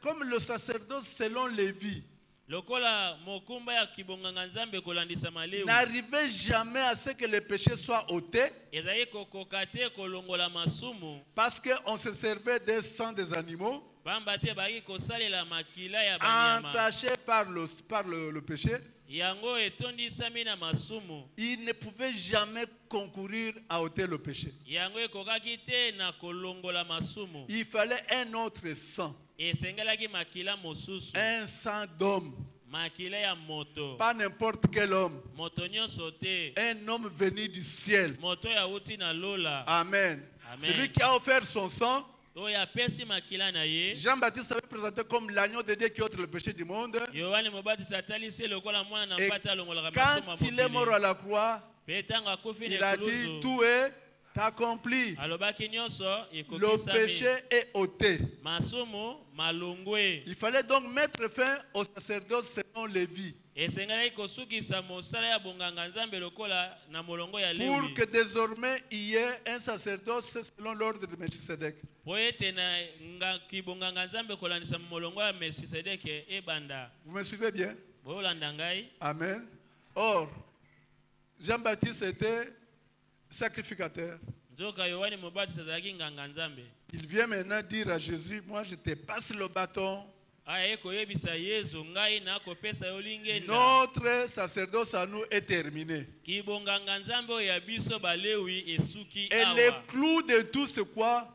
S1: Comme le sacerdoce selon Lévi
S2: Lokola mokumba ya kibonganga nzambe kolandisa malewi.
S1: n'arrivait jamais à ce que les péchés soient ôtés
S2: Ezali kokoka te kolongola masumu.
S1: parce qu'on se servait des sangs des animaux
S2: Pamba te baki kosalela makila ya banyama.
S1: entachés par le péché.
S2: Yango etondisami na masumu.
S1: Il ne pouvait jamais concourir à ôter le péché.
S2: Yango ekokaki te na kolongola masumu.
S1: Il fallait un autre sang,
S2: Esengelaki makila mosusu.
S1: un sang d'homme,
S2: Makila ya moto.
S1: pas n'importe quel homme,
S2: Moto nyonso te.
S1: un homme venu du ciel.
S2: Moto ya uti na lola.
S1: Amen.
S2: Amen.
S1: Celui qui a offert son sang,
S2: Oyo apesi makila na ye.
S1: Jean-Baptiste avait présenté comme l'agneau de Dieu qui ôte le péché du monde.
S2: Yohane Mobatisi atalisi lokola mwana na
S1: Et
S2: mpata alongolaka masumu ya
S1: quand il est mort
S2: mokili.
S1: à la croix,
S2: Pe ntango akufi na
S1: il a dit,
S2: ekuluzu.
S1: tout est accompli.
S2: Alobaki nyonso
S1: Le
S2: ekokisami.
S1: péché est ôté.
S2: Masumu malungwe.
S1: Il fallait donc mettre fin au sacerdoce selon Lévi
S2: Esengelaki kosukisa mosala ya bonganga nzambe lokola na molongo ya
S1: pour
S2: Lewi.
S1: que désormais il y ait un sacerdoce selon l'ordre de Melchisedec.
S2: Po ete na kibonganga nzambe kolandisa molongo ya Melchisedeke ebanda.
S1: Vous me suivez bien?
S2: Boyolanda ngai.
S1: Amen. Or, Jean-Baptiste était sacrificateur.
S2: Nzoka Yohane Mobatisi azalaki nganga nzambe.
S1: Il vient maintenant dire à Jésus, moi je te passe le bâton.
S2: Aya koyebisa Yesu ngai na kopesa yo lingenda.
S1: Notre sacerdoce à nous est terminé.
S2: Kibonganga nzambe oyo ya biso balewi esuki
S1: Et le
S2: awa.
S1: clou de tout c'est quoi?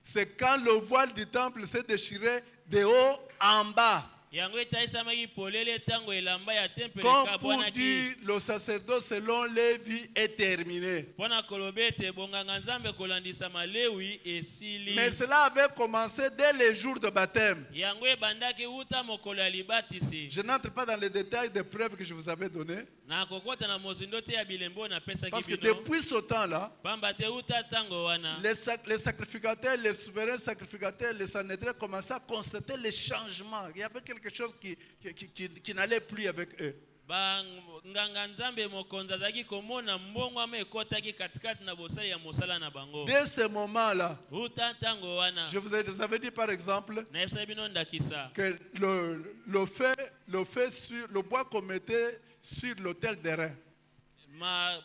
S1: C'est quand le voile du temple s'est déchiré de haut en bas.
S2: Yango etaisamaki polele tango elamba ya tempele
S1: Comme pour
S2: kabwanaki.
S1: dire, le sacerdoce selon Lévi est terminé.
S2: Pona koloba ete bonganga nzambe kolandisa malewi esili.
S1: Mais cela avait commencé dès les jours de baptême.
S2: Yango ebandaki uta mokolo ya libatisi.
S1: Je n'entre pas dans les détails des preuves que je vous avais données.
S2: Na kokota na mozindo te ya bilembo na pesaki
S1: Parce que
S2: bino.
S1: depuis ce temps-là,
S2: Pamba te uta tango wana.
S1: les sacrificateurs, les souverains sacrificateurs, les Sanhédrins commençaient à constater les changements. Il y avait quelque chose qui n'allait plus avec eux.
S2: Ba nganga nzambe mokonzi azalaki komona mbongo ama ekotaki katikati na bosali ya mosala na bango.
S1: Dès ce moment-là,
S2: Uta tango wana.
S1: je vous avais dit par exemple
S2: Na yebisa bino ndakisa.
S1: que le bois qu'on mettait sur l'autel d'airain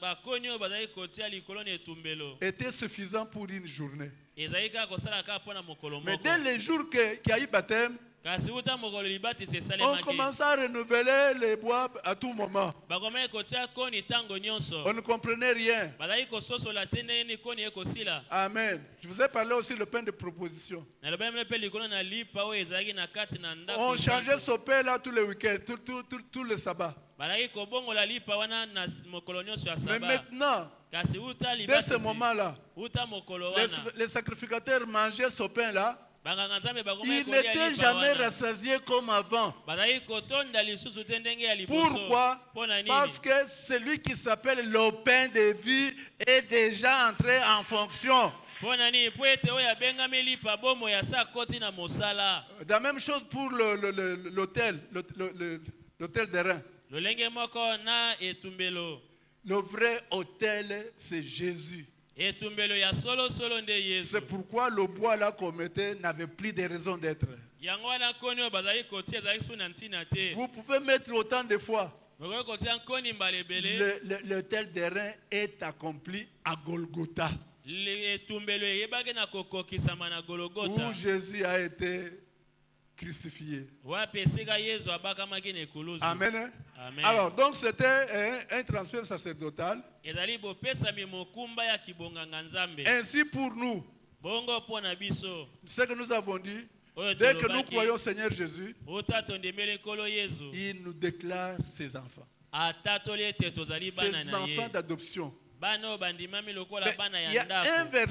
S2: Bakoni oyo bazalaki kotia likolo na etumbelo.
S1: était suffisant pour une journée.
S2: Ezalaki kaka kosala kaka mpona mokolo
S1: Mais
S2: moko.
S1: dès les jours qu'il y a eu baptême,
S2: Kasi uta mokolo libatisi
S1: on
S2: esalemaki.
S1: commençait à renouveler les bois à tout moment.
S2: Bakomaki kotia koni tango nyonso.
S1: On ne comprenait rien.
S2: Bazalaki kososola te ndenge nini koni ekosila.
S1: Amen. Je vous ai parlé aussi le pain de proposition.
S2: Nalobaki mpe mpe likolo na lipa oyo ezalaki na kati na ndako.
S1: On changeait ce pain là tous les week-ends, tous les sabbats.
S2: balaki kobongola lipa wana na mokolo nyonso ya
S1: Mais
S2: saba.
S1: maintenant,
S2: Kasi uta
S1: dès ce
S2: libatisi,
S1: moment-là,
S2: uta mokolo wana,
S1: les sacrificateurs mangeaient ce pain-là.
S2: banganga nzambe bakoma
S1: Ils
S2: kolia
S1: n'étaient
S2: lipa
S1: jamais
S2: wana.
S1: rassasiés comme avant.
S2: Bazali kotonda lisusu te ndenge ya liboso.
S1: Pourquoi?
S2: Pona nini?
S1: Parce que celui qui s'appelle le pain de vie est déjà entré en fonction.
S2: Pona nini? Po ete oyo abengami lipa bomo ya sa koti na mosala.
S1: La même chose pour l'autel d'airain.
S2: Lolenge moko na etumbelo.
S1: Le vrai autel, c'est Jésus.
S2: Etumbelo ya solo solo nde Yesu.
S1: C'est pourquoi le bois là qu'on mettait n'avait plus de raison d'être.
S2: Yango wana koni oyo bazali kotia ezali su na ntina te.
S1: Vous pouvez mettre autant de fois.
S2: Mokoki kotia nkoni mbala ebele.
S1: L'autel d'airain est accompli à Golgotha.
S2: Etumbelo eyebaki na kokokisama na
S1: Où
S2: Golgotha.
S1: Jésus a été crucifié.
S2: Wapi esika Yesu abakamaki na ekuluzu.
S1: Amen.
S2: Amen.
S1: Alors, donc c'était un transfert sacerdotal.
S2: Ezali bopesami mokumba ya kibonganga nzambe.
S1: Ainsi pour nous,
S2: Bongo pona biso.
S1: ce que nous avons dit,
S2: Oyo
S1: dès que nous
S2: tolobaki,
S1: croyons Seigneur Jésus,
S2: ota tondemele nkolo Yesu.
S1: il nous déclare ses enfants.
S2: Ata toli ete tozali bana
S1: Ses
S2: na
S1: enfants
S2: ye.
S1: d'adoption.
S2: Bana oyo bandimami lokola
S1: Mais
S2: bana
S1: il y
S2: ya
S1: a un
S2: ndako.